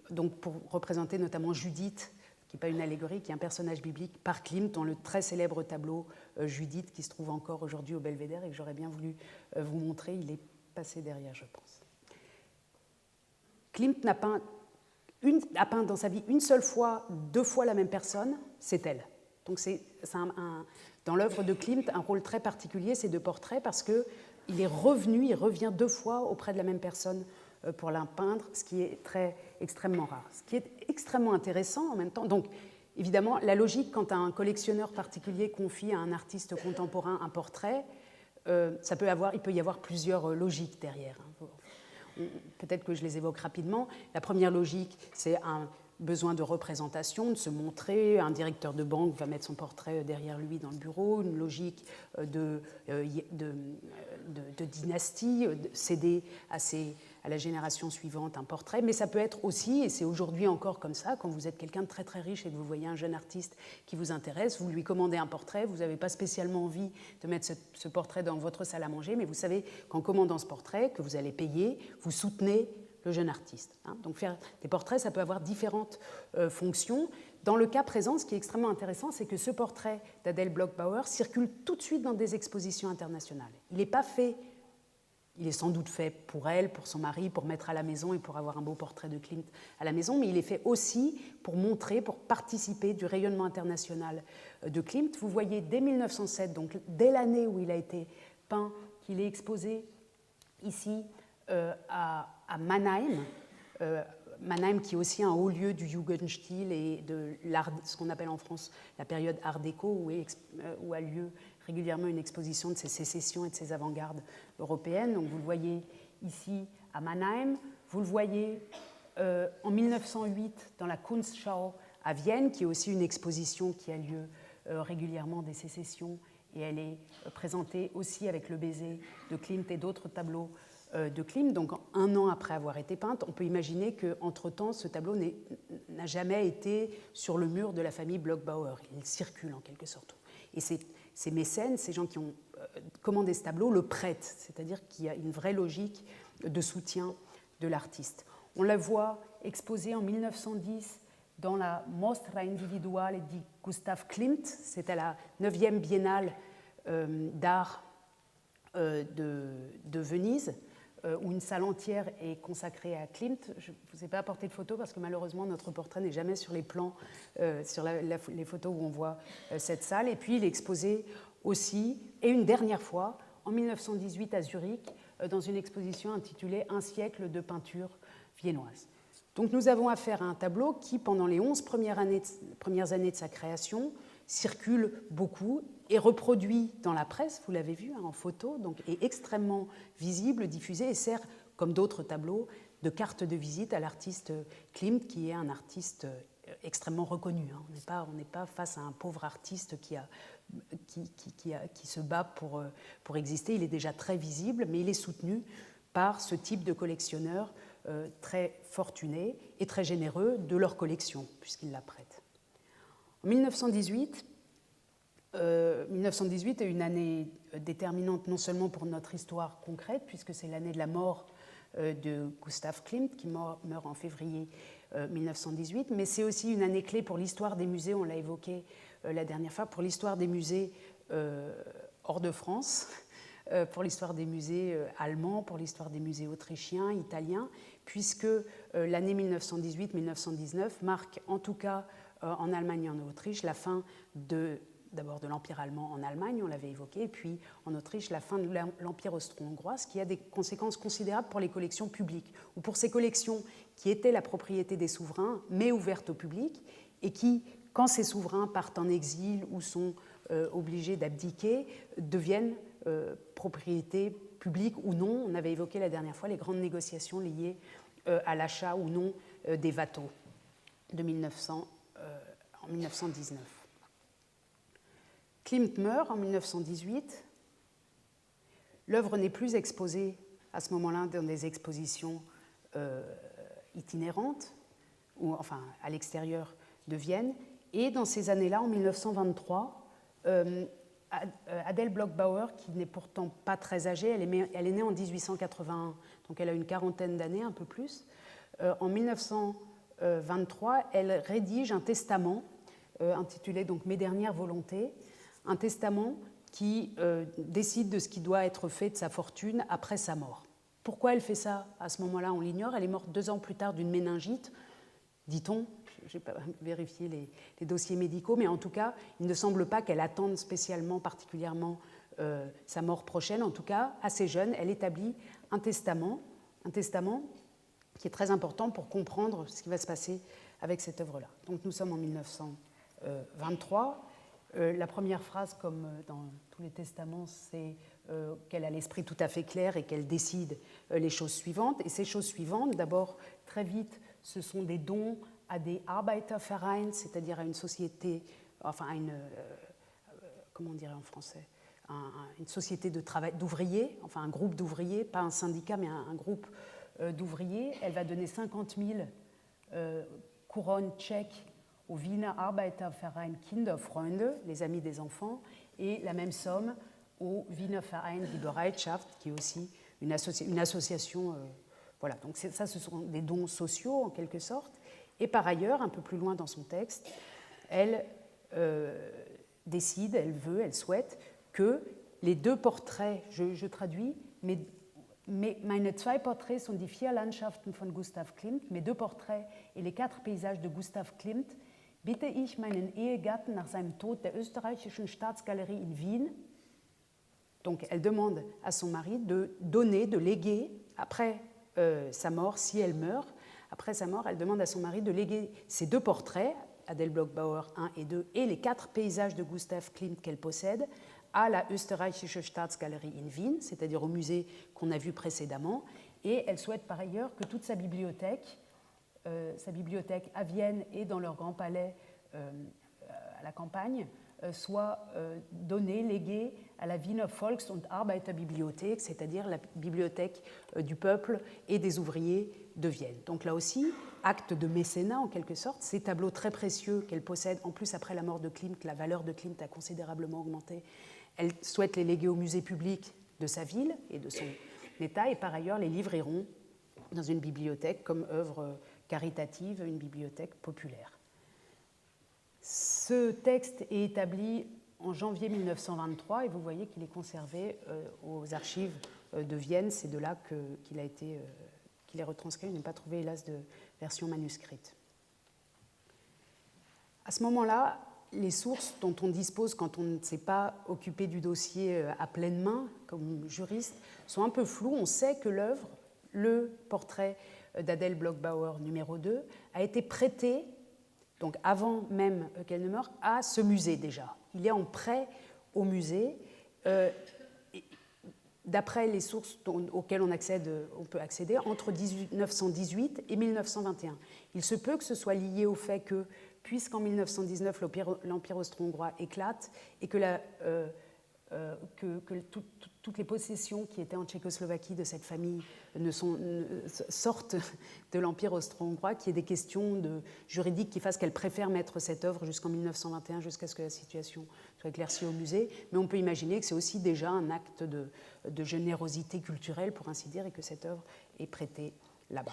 donc pour représenter notamment Judith, qui n'est pas une allégorie, qui est un personnage biblique, par Klimt, dans le très célèbre tableau Judith, qui se trouve encore aujourd'hui au Belvédère et que j'aurais bien voulu vous montrer. Il est passé derrière, je pense. Klimt a peint dans sa vie une seule fois, deux fois la même personne, c'est elle. Donc c'est dans l'œuvre de Klimt, un rôle très particulier, ces deux portraits, parce qu'il est revenu, il revient deux fois auprès de la même personne pour la peindre, ce qui est extrêmement rare. Ce qui est extrêmement intéressant en même temps. Donc, évidemment, la logique, quand un collectionneur particulier confie à un artiste contemporain un portrait, il peut y avoir plusieurs logiques derrière. Peut-être que je les évoque rapidement. La première logique, c'est un besoin de représentation, de se montrer. Un directeur de banque va mettre son portrait derrière lui dans le bureau. Une logique de dynastie, céder à la génération suivante un portrait. Mais ça peut être aussi, et c'est aujourd'hui encore comme ça, quand vous êtes quelqu'un de très très riche et que vous voyez un jeune artiste qui vous intéresse, vous lui commandez un portrait, vous n'avez pas spécialement envie de mettre ce portrait dans votre salle à manger, mais vous savez qu'en commandant ce portrait, que vous allez payer, vous soutenez le jeune artiste. Donc faire des portraits, ça peut avoir différentes fonctions. Dans le cas présent, ce qui est extrêmement intéressant, c'est que ce portrait d'Adele Bloch-Bauer circule tout de suite dans des expositions internationales. Il n'est pas fait, il est sans doute fait pour elle, pour son mari, pour mettre à la maison et pour avoir un beau portrait de Klimt à la maison, mais il est fait aussi pour montrer, pour participer du rayonnement international de Klimt. Vous voyez dès 1907, donc dès l'année où il a été peint, qu'il est exposé ici à Mannheim, Mannheim qui est aussi un haut lieu du Jugendstil et de l'art, ce qu'on appelle en France la période Art déco, où a lieu régulièrement une exposition de ces sécessions et de ces avant-gardes européennes. Donc vous le voyez ici à Mannheim, vous le voyez en 1908 dans la Kunstschau à Vienne, qui est aussi une exposition qui a lieu régulièrement des sécessions, et elle est présentée aussi avec le baiser de Klimt et d'autres tableaux de Klimt. Donc un an après avoir été peinte, on peut imaginer qu'entre-temps, ce tableau n'a jamais été sur le mur de la famille Bloch-Bauer. Il circule en quelque sorte. Et ces mécènes, ces gens qui ont commandé ce tableau, le prêtent, c'est-à-dire qu'il y a une vraie logique de soutien de l'artiste. On la voit exposée en 1910 dans la Mostra Individuale di Gustav Klimt, c'est à la 9e biennale d'art de Venise, où une salle entière est consacrée à Klimt. Je ne vous ai pas apporté de photos parce que malheureusement notre portrait n'est jamais sur les plans, sur les photos où on voit cette salle. Et puis il est exposé aussi, et une dernière fois, en 1918 à Zurich, dans une exposition intitulée « Un siècle de peinture viennoise ». Donc nous avons affaire à un tableau qui, pendant les 11 premières années de sa création, circule beaucoup, est reproduit dans la presse, vous l'avez vu, en photo, donc est extrêmement visible, diffusé, et sert, comme d'autres tableaux, de carte de visite à l'artiste Klimt, qui est un artiste extrêmement reconnu. On n'est pas face à un pauvre artiste qui se bat pour exister. Il est déjà très visible, mais il est soutenu par ce type de collectionneurs très fortunés et très généreux de leur collection, puisqu'ils la prêtent. En 1918 est une année déterminante non seulement pour notre histoire concrète, puisque c'est l'année de la mort de Gustav Klimt, qui meurt en février 1918, mais c'est aussi une année clé pour l'histoire des musées, on l'a évoqué la dernière fois, pour l'histoire des musées hors de France, pour l'histoire des musées allemands, pour l'histoire des musées autrichiens, italiens, puisque l'année 1918-1919 marque en tout cas en Allemagne et en Autriche la fin d'abord de l'Empire allemand en Allemagne, on l'avait évoqué, et puis en Autriche, la fin de l'Empire austro-hongrois, ce qui a des conséquences considérables pour les collections publiques, ou pour ces collections qui étaient la propriété des souverains, mais ouvertes au public, et qui, quand ces souverains partent en exil ou sont obligés d'abdiquer, deviennent propriété publique ou non. On avait évoqué la dernière fois les grandes négociations liées à l'achat ou non des Watteau en 1919. Klimt meurt en 1918. L'œuvre n'est plus exposée à ce moment-là dans des expositions itinérantes, ou enfin à l'extérieur de Vienne. Et dans ces années-là, en 1923, Adèle Bloch-Bauer, qui n'est pourtant pas très âgée, elle est née en 1881, donc elle a une quarantaine d'années, un peu plus. En 1923, elle rédige un testament intitulé donc Mes dernières volontés, un testament qui décide de ce qui doit être fait de sa fortune après sa mort. Pourquoi elle fait ça à ce moment-là, on l'ignore. Elle est morte 2 ans plus tard d'une méningite, dit-on. Je n'ai pas vérifié les dossiers médicaux, mais en tout cas, il ne semble pas qu'elle attende spécialement, particulièrement, sa mort prochaine. En tout cas, assez jeune, elle établit un testament qui est très important pour comprendre ce qui va se passer avec cette œuvre-là. Donc nous sommes en 1923. La première phrase, comme dans tous les testaments, c'est qu'elle a l'esprit tout à fait clair et qu'elle décide les choses suivantes. Et ces choses suivantes, d'abord, très vite, ce sont des dons à des Arbeitervereins, c'est-à-dire à une société, enfin à une, comment on dirait en français, une société de travail d'ouvriers, enfin un groupe d'ouvriers, pas un syndicat, mais un groupe d'ouvriers. Elle va donner 50 000 couronnes tchèques au Wiener Arbeiterverein Kinderfreunde, les amis des enfants, et la même somme au Wiener Verein die Bereitschaft, qui est aussi une association. Voilà, donc ça, ce sont des dons sociaux en quelque sorte. Et par ailleurs, un peu plus loin dans son texte, elle décide, elle souhaite que les 2 portraits, je traduis, meine 2 Porträts und die 4 Landschaften von Gustav Klimt, mes 2 portraits et les 4 paysages de Gustav Klimt, bitte ich meinen Ehegatten nach seinem Tod der österreichischen Staatsgalerie in Wien. Donc elle demande à son mari de donner, de léguer, après sa mort, si elle meurt, après sa mort, elle demande à son mari de léguer ces 2 portraits, Adèle Bloch-Bauer 1 et 2, et les 4 paysages de Gustav Klimt qu'elle possède, à la Österreichische Staatsgalerie in Wien, c'est-à-dire au musée qu'on a vu précédemment, et elle souhaite par ailleurs que toute sa bibliothèque à Vienne et dans leur grand palais à la campagne, soit donnée, léguée à la Wiener Volks- und Arbeiterbibliothek, c'est-à-dire la bibliothèque du peuple et des ouvriers de Vienne. Donc là aussi, acte de mécénat en quelque sorte, ces tableaux très précieux qu'elle possède, en plus après la mort de Klimt, la valeur de Klimt a considérablement augmenté, elle souhaite les léguer au musée public de sa ville et de son État, et par ailleurs les livriront dans une bibliothèque comme œuvre caritative, une bibliothèque populaire. Ce texte est établi en janvier 1923 et vous voyez qu'il est conservé aux archives de Vienne. C'est de là qu'il est retranscrit. Je n'ai pas trouvé, hélas, de version manuscrite. À ce moment-là, les sources dont on dispose quand on ne s'est pas occupé du dossier à pleine main, comme juriste, sont un peu floues. On sait que l'œuvre, le portrait d'Adèle Bloch-Bauer numéro 2, a été prêté donc avant même qu'elle ne meure, à ce musée déjà. Il est en prêt au musée. D'après les sources auxquelles on peut accéder, entre 1918 et 1921. Il se peut que ce soit lié au fait que, puisqu'en 1919, l'Empire austro-hongrois éclate et que toutes les possessions qui étaient en Tchécoslovaquie de cette famille sortent de l'Empire austro-hongrois, qu'il y ait des questions juridiques qui fassent qu'elle préfère mettre cette œuvre jusqu'en 1921, jusqu'à ce que la situation soit éclaircie au musée. Mais on peut imaginer que c'est aussi déjà un acte de générosité culturelle, pour ainsi dire, et que cette œuvre est prêtée là-bas.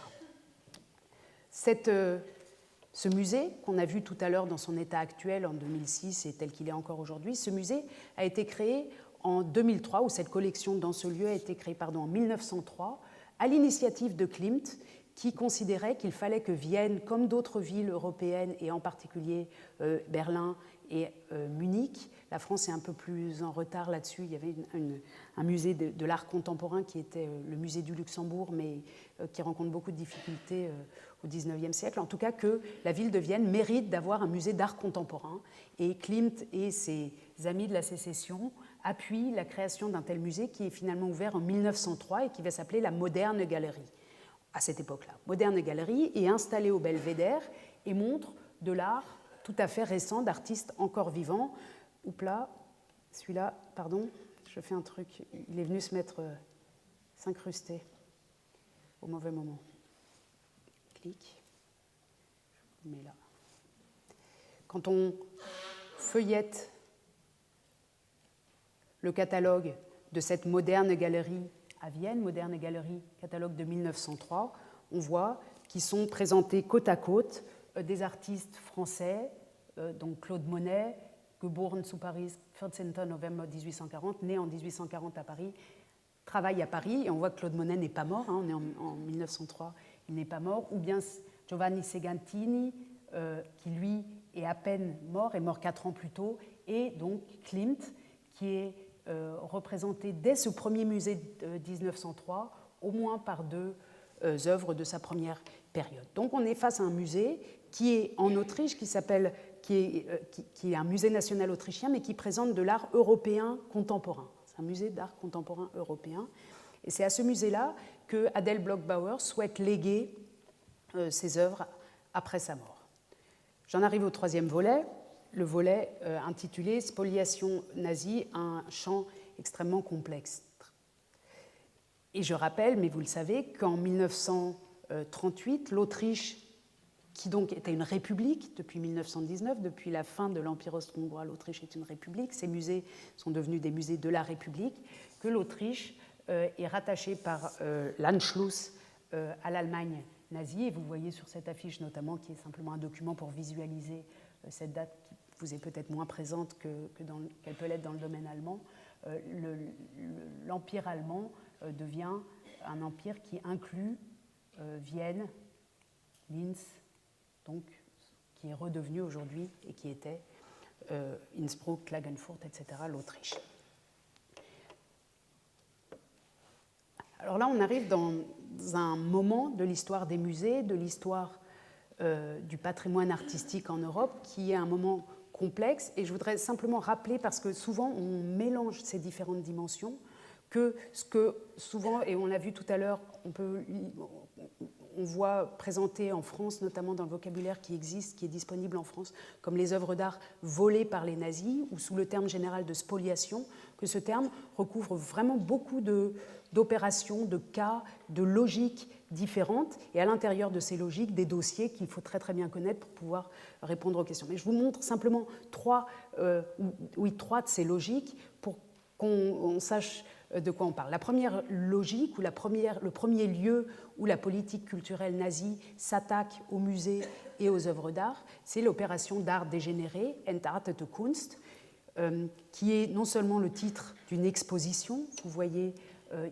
Ce musée, qu'on a vu tout à l'heure dans son état actuel en 2006 et tel qu'il est encore aujourd'hui, ce musée a été créé en 2003, ou cette collection dans ce lieu a été créée en 1903, à l'initiative de Klimt, qui considérait qu'il fallait que Vienne, comme d'autres villes européennes, et en particulier Berlin et Munich, la France est un peu plus en retard là-dessus, il y avait un musée de l'art contemporain qui était le musée du Luxembourg, mais qui rencontre beaucoup de difficultés au XIXe siècle, en tout cas que la ville de Vienne mérite d'avoir un musée d'art contemporain, et Klimt et ses amis de la Sécession appuient la création d'un tel musée qui est finalement ouvert en 1903 et qui va s'appeler la Moderne Galerie. À cette époque-là, Moderne Galerie est installée au Belvédère et montre de l'art tout à fait récent d'artistes encore vivants. Oups là, celui-là, pardon, je fais un truc, il est venu s'incruster au mauvais moment. Clic, je le mets là. Quand on feuillette le catalogue de cette Moderne Galerie à Vienne, Moderne Galerie, catalogue de 1903, on voit qu'ils sont présentés côte à côte des artistes français, donc Claude Monet, geboren zu Paris, 14. novembre 1840, né en 1840 à Paris, travaille à Paris, et on voit que Claude Monet n'est pas mort, on est en 1903, il n'est pas mort, ou bien Giovanni Segantini, qui lui est à peine mort, est mort 4 ans plus tôt, et donc Klimt, qui est représenté dès ce premier musée de 1903, au moins par 2 œuvres de sa première période. Donc on est face à un musée qui est en Autriche, qui est un musée national autrichien, mais qui présente de l'art européen contemporain. C'est un musée d'art contemporain européen. Et c'est à ce musée-là que Adèle Bloch-Bauer souhaite léguer ses œuvres après sa mort. J'en arrive au 3e volet, le volet intitulé « Spoliation nazie, un champ extrêmement complexe ». Et je rappelle, mais vous le savez, qu'en 1938, l'Autriche, qui donc était une république depuis 1919, depuis la fin de l'Empire austro-hongrois, l'Autriche est une république, ces musées sont devenus des musées de la République, que l'Autriche est rattachée par l'Anschluss à l'Allemagne nazie, et vous voyez sur cette affiche notamment, qui est simplement un document pour visualiser cette date qui vous est peut-être moins présente qu'elle peut l'être dans le domaine allemand, l'Empire allemand devient un empire qui inclut Vienne, Linz, donc, qui est redevenu aujourd'hui et qui était Innsbruck, Klagenfurt, etc., l'Autriche. Alors là, on arrive dans un moment de l'histoire des musées, de l'histoire du patrimoine artistique en Europe, qui est un moment complexe. Et je voudrais simplement rappeler, parce que souvent on mélange ces différentes dimensions, que ce que souvent, et on l'a vu tout à l'heure, on voit présenter en France, notamment dans le vocabulaire qui existe, qui est disponible en France, comme les œuvres d'art volées par les nazis, ou sous le terme général de spoliation, que ce terme recouvre vraiment beaucoup d'opérations, de cas, de logiques différentes, et à l'intérieur de ces logiques, des dossiers qu'il faut très très bien connaître pour pouvoir répondre aux questions. Mais je vous montre simplement trois de ces logiques pour qu'on sache de quoi on parle. La première logique, ou le premier lieu où la politique culturelle nazie s'attaque aux musées et aux œuvres d'art, c'est l'opération d'art dégénéré, Entartete Kunst, qui est non seulement le titre d'une exposition, vous voyez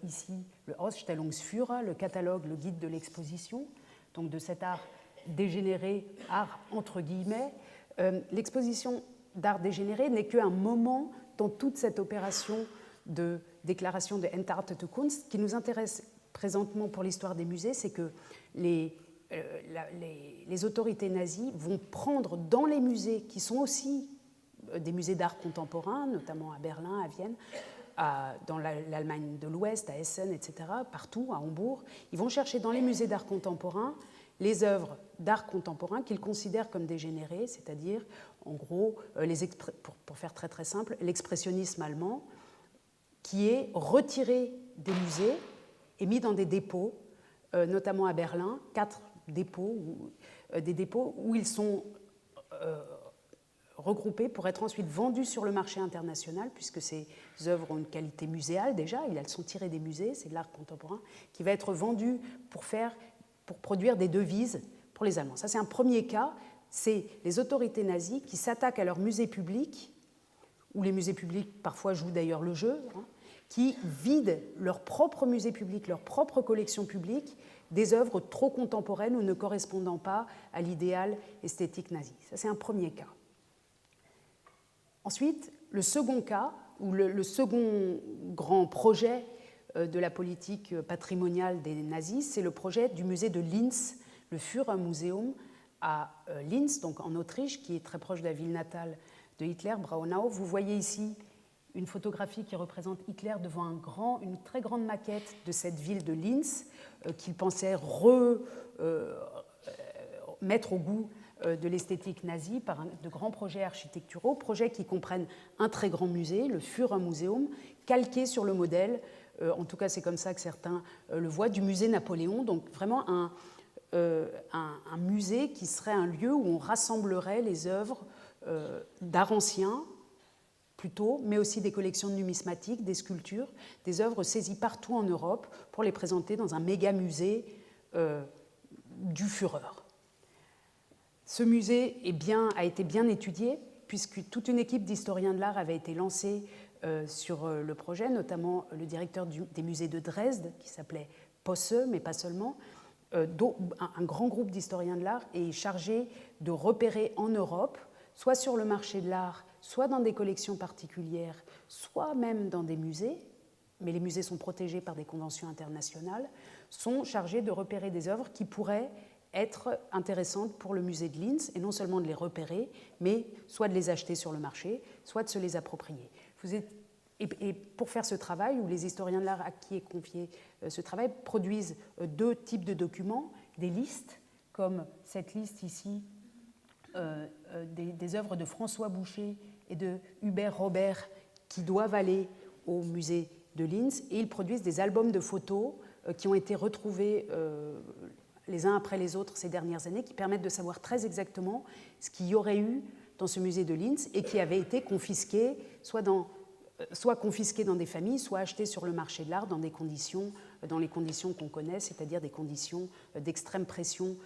ici le Ausstellungsführer, le catalogue, le guide de l'exposition, donc de cet art dégénéré, art entre guillemets. L'exposition d'art dégénéré n'est qu'un moment dans toute cette opération de déclaration de Entartete Kunst. Ce qui nous intéresse présentement pour l'histoire des musées, c'est que les les autorités nazies vont prendre dans les musées, qui sont aussi des musées d'art contemporain, notamment à Berlin, à Vienne, dans l'Allemagne de l'Ouest, à Essen, etc., partout, à Hambourg, ils vont chercher dans les musées d'art contemporain les œuvres d'art contemporain qu'ils considèrent comme dégénérées, c'est-à-dire, en gros, pour faire très très simple, l'expressionnisme allemand, qui est retiré des musées et mis dans des dépôts, notamment à Berlin, 4 dépôts, des dépôts où ils sont regroupés pour être ensuite vendus sur le marché international, puisque ces œuvres ont une qualité muséale déjà, elles sont tirées des musées, c'est de l'art contemporain, qui va être vendu pour produire des devises pour les Allemands. Ça, c'est un premier cas, c'est les autorités nazies qui s'attaquent à leurs musées publics, où les musées publics parfois jouent d'ailleurs le jeu, qui vident leur propre musée public, leur propre collection publique, des œuvres trop contemporaines ou ne correspondant pas à l'idéal esthétique nazi. Ça, c'est un premier cas. Ensuite, le second cas, ou le second grand projet de la politique patrimoniale des nazis, c'est le projet du musée de Linz, le Führermuseum à Linz, donc en Autriche, qui est très proche de la ville natale de Hitler, Braunau. Vous voyez ici une photographie qui représente Hitler devant une très grande maquette de cette ville de Linz, qu'il pensait mettre au goût de l'esthétique nazie par de grands projets architecturaux, projets qui comprennent un très grand musée, le Führermuseum, calqué sur le modèle, en tout cas c'est comme ça que certains le voient, du musée Napoléon, donc vraiment un musée qui serait un lieu où on rassemblerait les œuvres d'art ancien, plutôt, mais aussi des collections numismatiques, des sculptures, des œuvres saisies partout en Europe pour les présenter dans un méga musée du Führer. Ce musée a été bien étudié, puisque toute une équipe d'historiens de l'art avait été lancée sur le projet, notamment le directeur des musées de Dresde, qui s'appelait Posse, mais pas seulement. Dont un grand groupe d'historiens de l'art est chargé de repérer en Europe, soit sur le marché de l'art, soit dans des collections particulières, soit même dans des musées, mais les musées sont protégés par des conventions internationales, sont chargés de repérer des œuvres qui pourraient être intéressantes pour le musée de Linz, et non seulement de les repérer, mais soit de les acheter sur le marché, soit de se les approprier. Et pour faire ce travail, où les historiens de l'art à qui est confié ce travail produisent 2 types de documents, des listes, comme cette liste ici, des œuvres de François Boucher et de Hubert Robert qui doivent aller au musée de Linz, et ils produisent des albums de photos qui ont été retrouvés les uns après les autres ces dernières années, qui permettent de savoir très exactement ce qu'il y aurait eu dans ce musée de Linz et qui avait été confisqué, soit confisqué dans des familles, soit acheté sur le marché de l'art dans les conditions qu'on connaît, c'est-à-dire des conditions d'extrême pression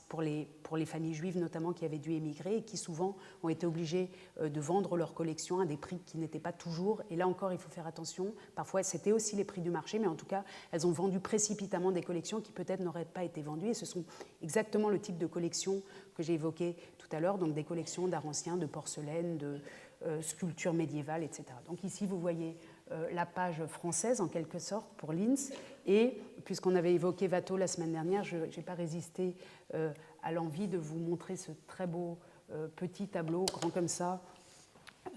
pour les familles juives notamment qui avaient dû émigrer et qui souvent ont été obligées de vendre leurs collections à des prix qui n'étaient pas toujours, et là encore il faut faire attention, parfois c'était aussi les prix du marché, mais en tout cas elles ont vendu précipitamment des collections qui peut-être n'auraient pas été vendues, et ce sont exactement le type de collections que j'ai évoqué tout à l'heure, donc des collections d'art ancien, de porcelaine, de sculptures médiévales, etc. Donc ici vous voyez la page française en quelque sorte pour Linz, et puisqu'on avait évoqué Watteau la semaine dernière, je n'ai pas résisté à l'envie de vous montrer ce très beau petit tableau grand comme ça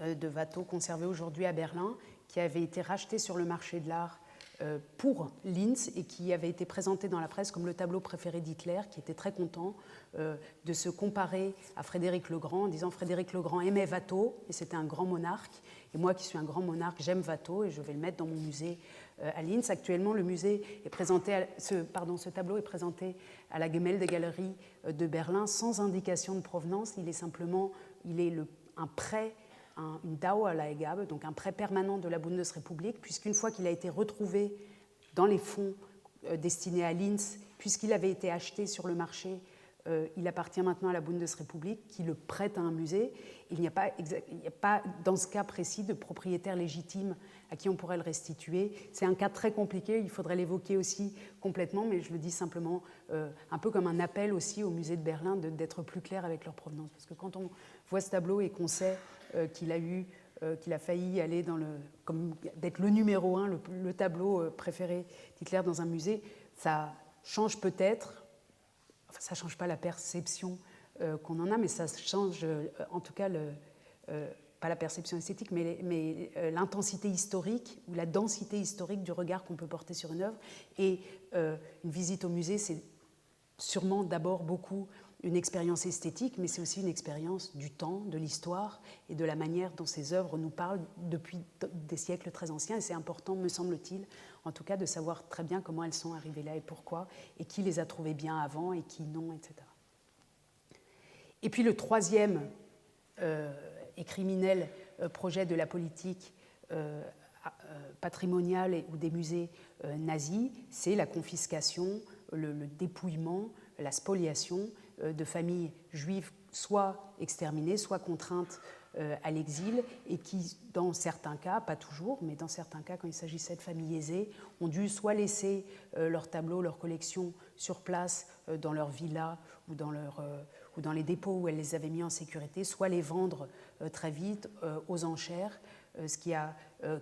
de Watteau conservé aujourd'hui à Berlin, qui avait été racheté sur le marché de l'art pour Linz et qui avait été présenté dans la presse comme le tableau préféré d'Hitler, qui était très content de se comparer à Frédéric le Grand en disant Frédéric le Grand aimait Watteau et c'était un grand monarque, et moi qui suis un grand monarque j'aime Watteau et je vais le mettre dans mon musée à Linz. Actuellement le musée est présenté, ce tableau est présenté à la Gemäldegalerie de Berlin sans indication de provenance, il est un prêt, une Dauerleihgabe, donc un prêt permanent de la Bundesrepublik, puisqu'une fois qu'il a été retrouvé dans les fonds destinés à Linz, puisqu'il avait été acheté sur le marché, il appartient maintenant à la Bundesrepublik qui le prête à un musée. Il n'y a pas, dans ce cas précis, de propriétaire légitime à qui on pourrait le restituer. C'est un cas très compliqué, il faudrait l'évoquer aussi complètement, mais je le dis simplement un peu comme un appel aussi au musée de Berlin d'être plus clair avec leur provenance. Parce que quand on voit ce tableau et qu'on sait qu'il a failli aller d'être le numéro 1, le tableau préféré d'Hitler dans un musée, ça change peut-être, ça ne change pas la perception qu'on en a, mais ça change en tout cas, pas la perception esthétique, mais l'intensité historique ou la densité historique du regard qu'on peut porter sur une œuvre. Et une visite au musée, c'est sûrement d'abord beaucoup une expérience esthétique, mais c'est aussi une expérience du temps, de l'histoire et de la manière dont ces œuvres nous parlent depuis des siècles très anciens. Et c'est important, me semble-t-il, en tout cas, de savoir très bien comment elles sont arrivées là et pourquoi, et qui les a trouvées bien avant et qui non, etc. Et puis le troisième et criminel projet de la politique patrimoniale ou des musées nazis, c'est la confiscation, le dépouillement, la spoliation de familles juives soit exterminées, soit contraintes à l'exil, et qui, dans certains cas, pas toujours, mais dans certains cas, quand il s'agissait de familles aisées, ont dû soit laisser leurs tableaux, leurs collections sur place dans leur villa ou dans les dépôts où elles les avaient mis en sécurité, soit les vendre très vite aux enchères, ce qui a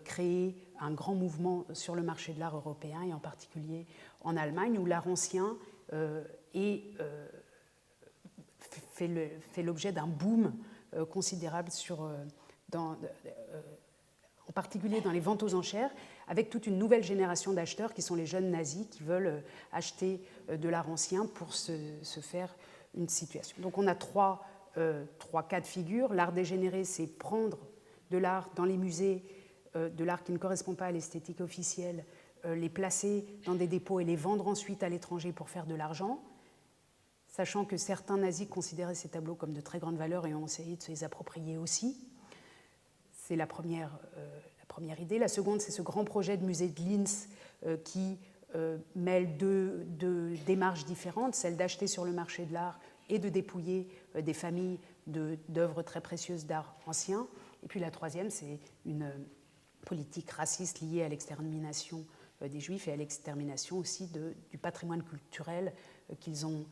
créé un grand mouvement sur le marché de l'art européen, et en particulier en Allemagne, où l'art ancien fait l'objet d'un boom considérable en particulier dans les ventes aux enchères, avec toute une nouvelle génération d'acheteurs qui sont les jeunes nazis qui veulent acheter de l'art ancien pour se faire une situation. Donc on a trois cas de figure. L'art dégénéré, c'est prendre de l'art dans les musées, de l'art qui ne correspond pas à l'esthétique officielle, les placer dans des dépôts et les vendre ensuite à l'étranger pour faire de l'argent, sachant que certains nazis considéraient ces tableaux comme de très grande valeur et ont essayé de se les approprier aussi. C'est la première idée. La seconde, c'est ce grand projet de musée de Linz qui mêle deux démarches différentes, celle d'acheter sur le marché de l'art et de dépouiller des familles d'œuvres très précieuses d'art ancien. Et puis la troisième, c'est une politique raciste liée à l'extermination des Juifs et à l'extermination aussi du patrimoine culturel qu'ils ont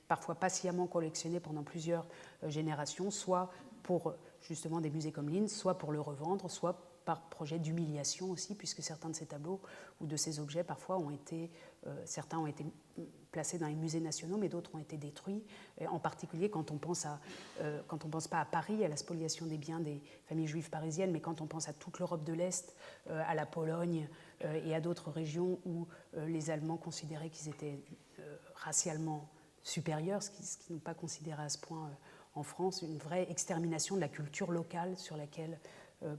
parfois patiemment collectionné pendant plusieurs générations, soit pour justement des musées comme Linz, soit pour le revendre, soit par projet d'humiliation aussi, puisque certains de ces tableaux ou de ces objets parfois certains ont été placés dans les musées nationaux, mais d'autres ont été détruits, en particulier quand on pense pas à Paris, à la spoliation des biens des familles juives parisiennes, mais quand on pense à toute l'Europe de l'Est, à la Pologne et à d'autres régions où les Allemands considéraient qu'ils étaient racialement supérieurs, ce qu'ils n'ont pas considéré à ce point en France, une vraie extermination de la culture locale sur laquelle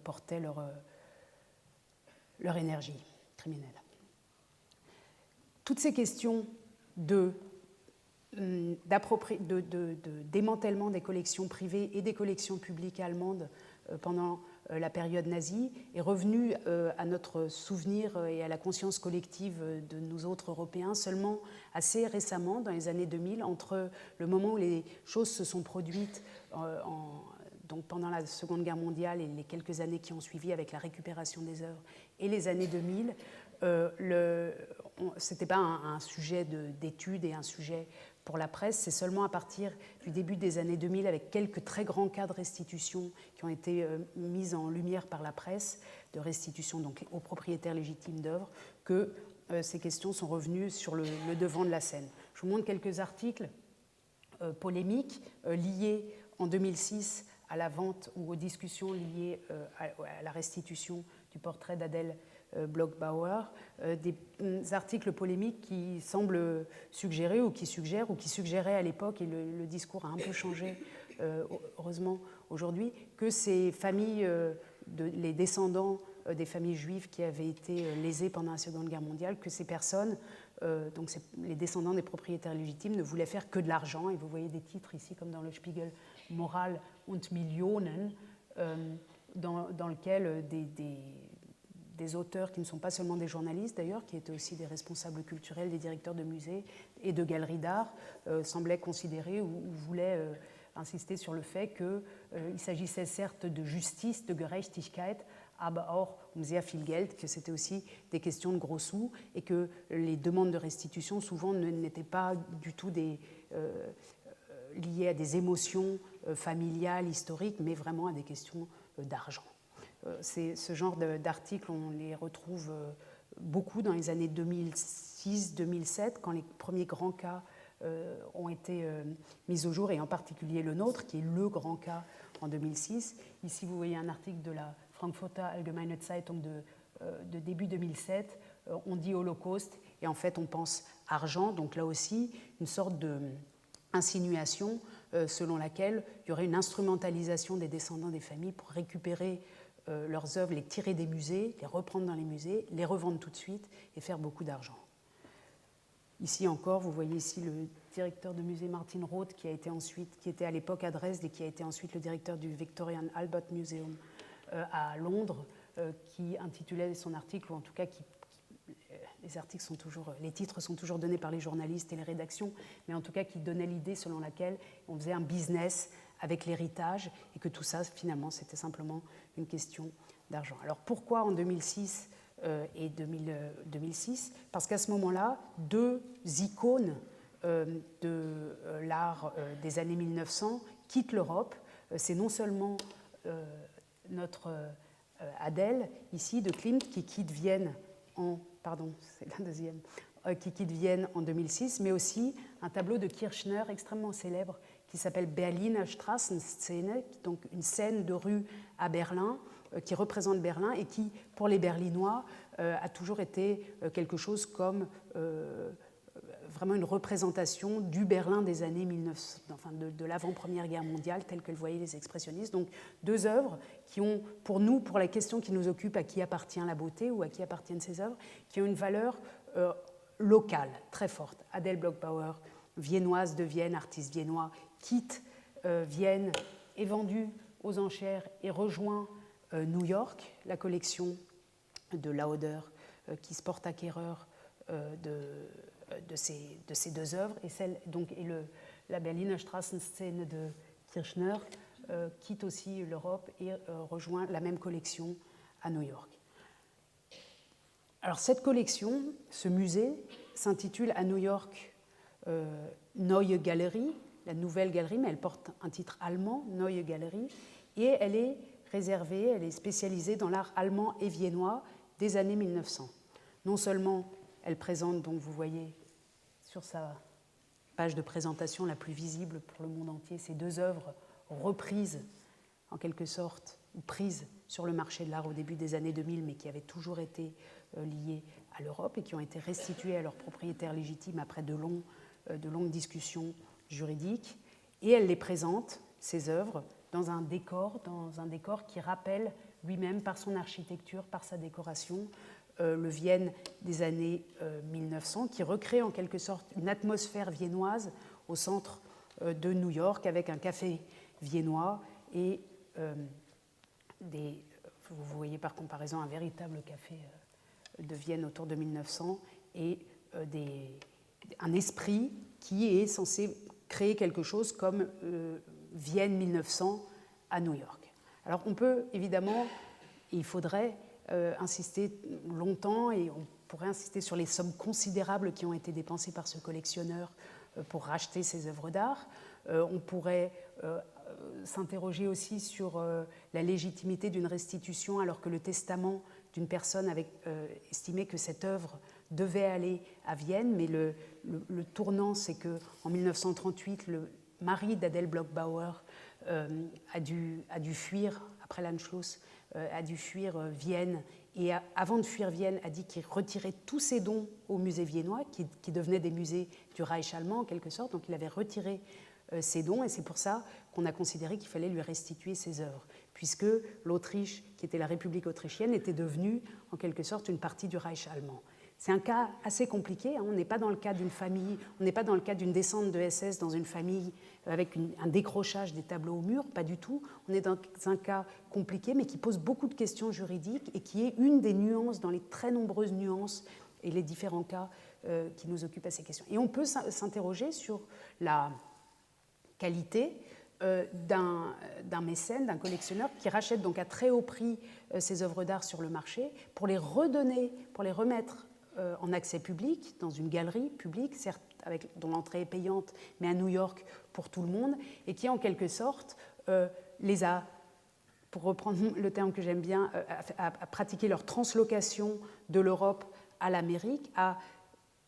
portaient leur énergie criminelle. Toutes ces questions de démantèlement des collections privées et des collections publiques allemandes pendant la période nazie est revenue à notre souvenir et à la conscience collective de nous autres Européens seulement assez récemment, dans les années 2000, entre le moment où les choses se sont produites donc pendant la Seconde Guerre mondiale et les quelques années qui ont suivi avec la récupération des œuvres, et les années 2000, ce n'était pas un sujet d'étude et un sujet pour la presse, c'est seulement à partir du début des années 2000, avec quelques très grands cas de restitution qui ont été mis en lumière par la presse, de restitution donc aux propriétaires légitimes d'œuvres, que ces questions sont revenues sur le devant de la scène. Je vous montre quelques articles polémiques liés en 2006 à la vente ou aux discussions liées à la restitution du portrait d'Adèle Bloch-Bauer, des articles polémiques qui semblent suggérer ou qui suggéraient à l'époque, et le discours a un peu changé heureusement aujourd'hui, que ces familles, les descendants des familles juives qui avaient été lésées pendant la Seconde Guerre mondiale, que ces personnes, donc les descendants des propriétaires légitimes, ne voulaient faire que de l'argent. Et vous voyez des titres ici, comme dans le Spiegel, Moral und Millionen, dans lequel des auteurs qui ne sont pas seulement des journalistes d'ailleurs, qui étaient aussi des responsables culturels, des directeurs de musées et de galeries d'art, semblaient considérer ou voulaient insister sur le fait qu'il s'agissait certes de justice, de Gerechtigkeit, aber auch sehr viel Geld, que c'était aussi des questions de gros sous, et que les demandes de restitution souvent n'étaient pas du tout liées à des émotions familiales, historiques, mais vraiment à des questions d'argent. Ce genre d'articles, on les retrouve beaucoup dans les années 2006-2007, quand les premiers grands cas ont été mis au jour, et en particulier le nôtre, qui est le grand cas en 2006. Ici, vous voyez un article de la Frankfurter Allgemeine Zeitung de début 2007. On dit Holocauste, et en fait, on pense argent. Donc là aussi, une sorte d'insinuation selon laquelle il y aurait une instrumentalisation des descendants des familles pour récupérer leurs œuvres, les tirer des musées, les reprendre dans les musées, les revendre tout de suite et faire beaucoup d'argent. Ici encore, vous voyez ici le directeur de musée Martin Roth, qui était à l'époque à Dresde et qui a été ensuite le directeur du Victorian Albert Museum à Londres, qui intitulait son article, ou en tout cas les titres sont toujours donnés par les journalistes et les rédactions, mais en tout cas qui donnait l'idée selon laquelle on faisait un business avec l'héritage et que tout ça, finalement, c'était simplement une question d'argent. Alors pourquoi en 2006 et 2006 ? Parce qu'à ce moment-là, deux icônes de l'art des années 1900 quittent l'Europe. C'est non seulement notre Adèle, ici, de Klimt, qui quitte Vienne qui quitte Vienne en 2006, mais aussi un tableau de Kirchner extrêmement célèbre qui s'appelle Berliner Straßenszene, donc une scène de rue à Berlin, qui représente Berlin et qui, pour les Berlinois, a toujours été quelque chose comme vraiment une représentation du Berlin des années 1900, enfin de l'avant-première guerre mondiale, telle que le voyaient les expressionnistes. Donc deux œuvres qui ont, pour nous, pour la question qui nous occupe, à qui appartient la beauté ou à qui appartiennent ces œuvres, qui ont une valeur locale très forte. Adèle Bloch-Bauer, viennoise de Vienne, artiste viennois, quitte Vienne, est vendue aux enchères et rejoint New York, la collection de Lauder, qui se porte acquéreur de ces deux œuvres, et la Berliner Straßenszene de Kirchner quitte aussi l'Europe et rejoint la même collection à New York. Alors cette collection, ce musée, s'intitule à New York Neue Galerie, la nouvelle galerie, mais elle porte un titre allemand, Neue Galerie, et elle est spécialisée dans l'art allemand et viennois des années 1900. Non seulement elle présente, donc vous voyez sur sa page de présentation la plus visible pour le monde entier, ces deux œuvres reprises en quelque sorte, ou prises sur le marché de l'art au début des années 2000, mais qui avaient toujours été liées à l'Europe et qui ont été restituées à leurs propriétaires légitimes après de longues discussions juridiques. Et elle les présente, ces œuvres, dans un décor qui rappelle lui-même par son architecture, par sa décoration, le Vienne des années 1900, qui recrée en quelque sorte une atmosphère viennoise au centre de New York, avec un café viennois et vous voyez par comparaison un véritable café de Vienne autour de 1900 et un esprit qui est censé créer quelque chose comme Vienne 1900 à New York. Alors on peut évidemment, il faudrait insister longtemps et on pourrait insister sur les sommes considérables qui ont été dépensées par ce collectionneur pour racheter ces œuvres d'art. On pourrait s'interroger aussi sur la légitimité d'une restitution alors que le testament d'une personne avait estimé que cette œuvre devait aller à Vienne, mais le tournant, c'est qu'en 1938, le mari d'Adèle Bloch-Bauer a dû fuir, après l'Anschluss, a dû fuir Vienne, et avant de fuir Vienne, a dit qu'il retirait tous ses dons au musée viennois, qui devenaient des musées du Reich allemand en quelque sorte, donc il avait retiré ses dons, et c'est pour ça qu'on a considéré qu'il fallait lui restituer ses œuvres, puisque l'Autriche, qui était la République autrichienne, était devenue en quelque sorte une partie du Reich allemand. C'est un cas assez compliqué, hein. On n'est pas dans le cas d'une famille, on n'est pas dans le cas d'une descente de SS dans une famille avec un décrochage des tableaux au mur, pas du tout. On est dans un cas compliqué, mais qui pose beaucoup de questions juridiques et qui est une des nuances, dans les très nombreuses nuances et les différents cas qui nous occupent à ces questions. Et on peut s'interroger sur la qualité d'un mécène, d'un collectionneur qui rachète donc à très haut prix ces œuvres d'art sur le marché pour les redonner, pour les remettre en accès public, dans une galerie publique, certes dont l'entrée est payante, mais à New York pour tout le monde, et qui en quelque sorte les a, pour reprendre le terme que j'aime bien, à pratiquer leur translocation de l'Europe à l'Amérique,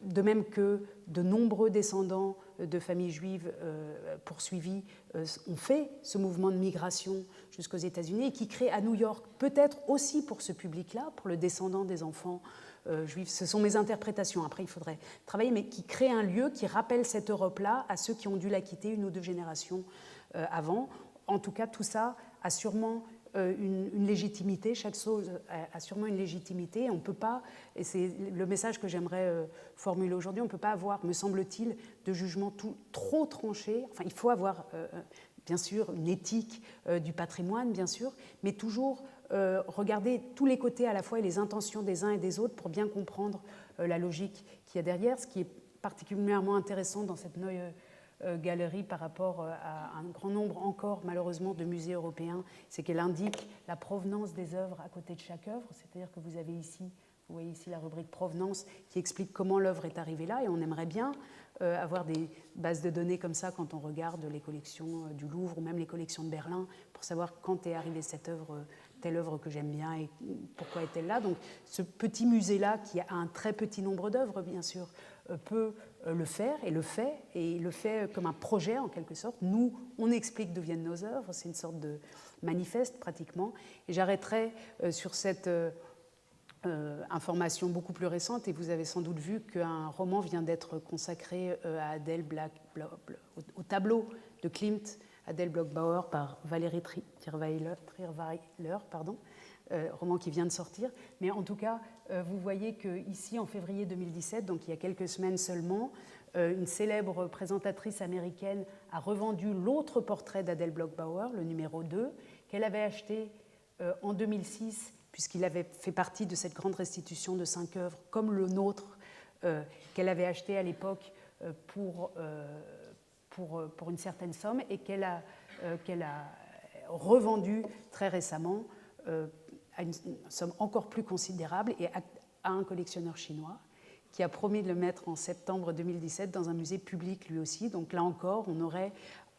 de même que de nombreux descendants de familles juives poursuivies ont fait ce mouvement de migration jusqu'aux États-Unis et qui crée à New York, peut-être aussi pour ce public-là, pour le descendant des enfants juifs, ce sont mes interprétations, après il faudrait travailler, mais qui crée un lieu qui rappelle cette Europe-là à ceux qui ont dû la quitter une ou deux générations avant. En tout cas, tout ça a sûrement une légitimité, chaque chose a sûrement une légitimité. On ne peut pas, et c'est le message que j'aimerais formuler aujourd'hui, on ne peut pas avoir, me semble-t-il, de jugement trop tranché. Enfin, il faut avoir, bien sûr, une éthique du patrimoine, bien sûr, mais toujours regarder tous les côtés à la fois et les intentions des uns et des autres pour bien comprendre la logique qu'il y a derrière, ce qui est particulièrement intéressant dans cette Neue Galerie par rapport à un grand nombre encore malheureusement de musées européens, c'est qu'elle indique la provenance des œuvres à côté de chaque œuvre, c'est-à-dire que vous voyez ici la rubrique provenance qui explique comment l'œuvre est arrivée là, et on aimerait bien avoir des bases de données comme ça quand on regarde les collections du Louvre ou même les collections de Berlin pour savoir quand est arrivée cette œuvre, telle œuvre que j'aime bien et pourquoi est-elle là. Donc ce petit musée-là qui a un très petit nombre d'œuvres bien sûr peut le faire et le fait comme un projet en quelque sorte. Nous, on explique d'où viennent nos œuvres, c'est une sorte de manifeste pratiquement. Et j'arrêterai sur cette information beaucoup plus récente, et vous avez sans doute vu qu'un roman vient d'être consacré à Adèle au tableau de Klimt, Adèle Bloch-Bauer par Valérie Trierweiler, roman qui vient de sortir. Mais en tout cas, vous voyez qu'ici, en février 2017, donc il y a quelques semaines seulement, une célèbre présentatrice américaine a revendu l'autre portrait d'Adèle Bloch-Bauer, le numéro 2, qu'elle avait acheté en 2006, puisqu'il avait fait partie de cette grande restitution de 5 œuvres, comme le nôtre, qu'elle avait acheté à l'époque pour une certaine somme, et qu'elle a revendu très récemment à une somme encore plus considérable et à un collectionneur chinois qui a promis de le mettre en septembre 2017 dans un musée public lui aussi. Donc là encore, on aurait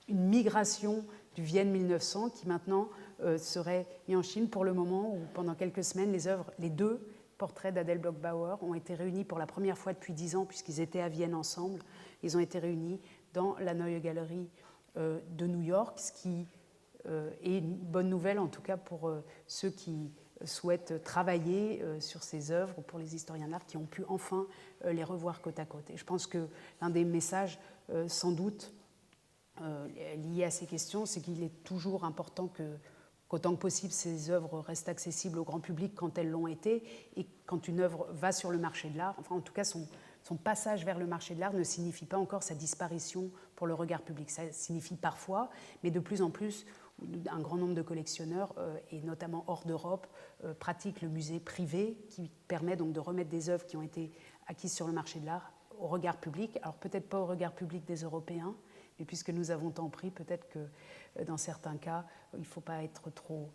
une migration du Vienne 1900 qui maintenant serait mis en Chine pour le moment où pendant quelques semaines les deux portraits d'Adèle Bloch-Bauer ont été réunis pour la première fois depuis 10 ans puisqu'ils étaient à Vienne ensemble. Ils ont été réunis dans la Neue Galerie de New York, ce qui est une bonne nouvelle en tout cas pour ceux qui souhaitent travailler sur ces œuvres, ou pour les historiens de l'art qui ont pu enfin les revoir côte à côte. Et je pense que l'un des messages sans doute liés à ces questions, c'est qu'il est toujours important qu'autant que possible ces œuvres restent accessibles au grand public quand elles l'ont été, et quand une œuvre va sur le marché de l'art, enfin en tout cas son passage vers le marché de l'art ne signifie pas encore sa disparition pour le regard public. Ça signifie parfois, mais de plus en plus, un grand nombre de collectionneurs, et notamment hors d'Europe, pratiquent le musée privé, qui permet donc de remettre des œuvres qui ont été acquises sur le marché de l'art au regard public. Alors peut-être pas au regard public des Européens, mais puisque nous avons tant pris, peut-être que dans certains cas, il ne faut pas être trop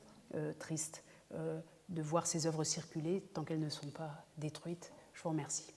triste de voir ces œuvres circuler tant qu'elles ne sont pas détruites. Je vous remercie.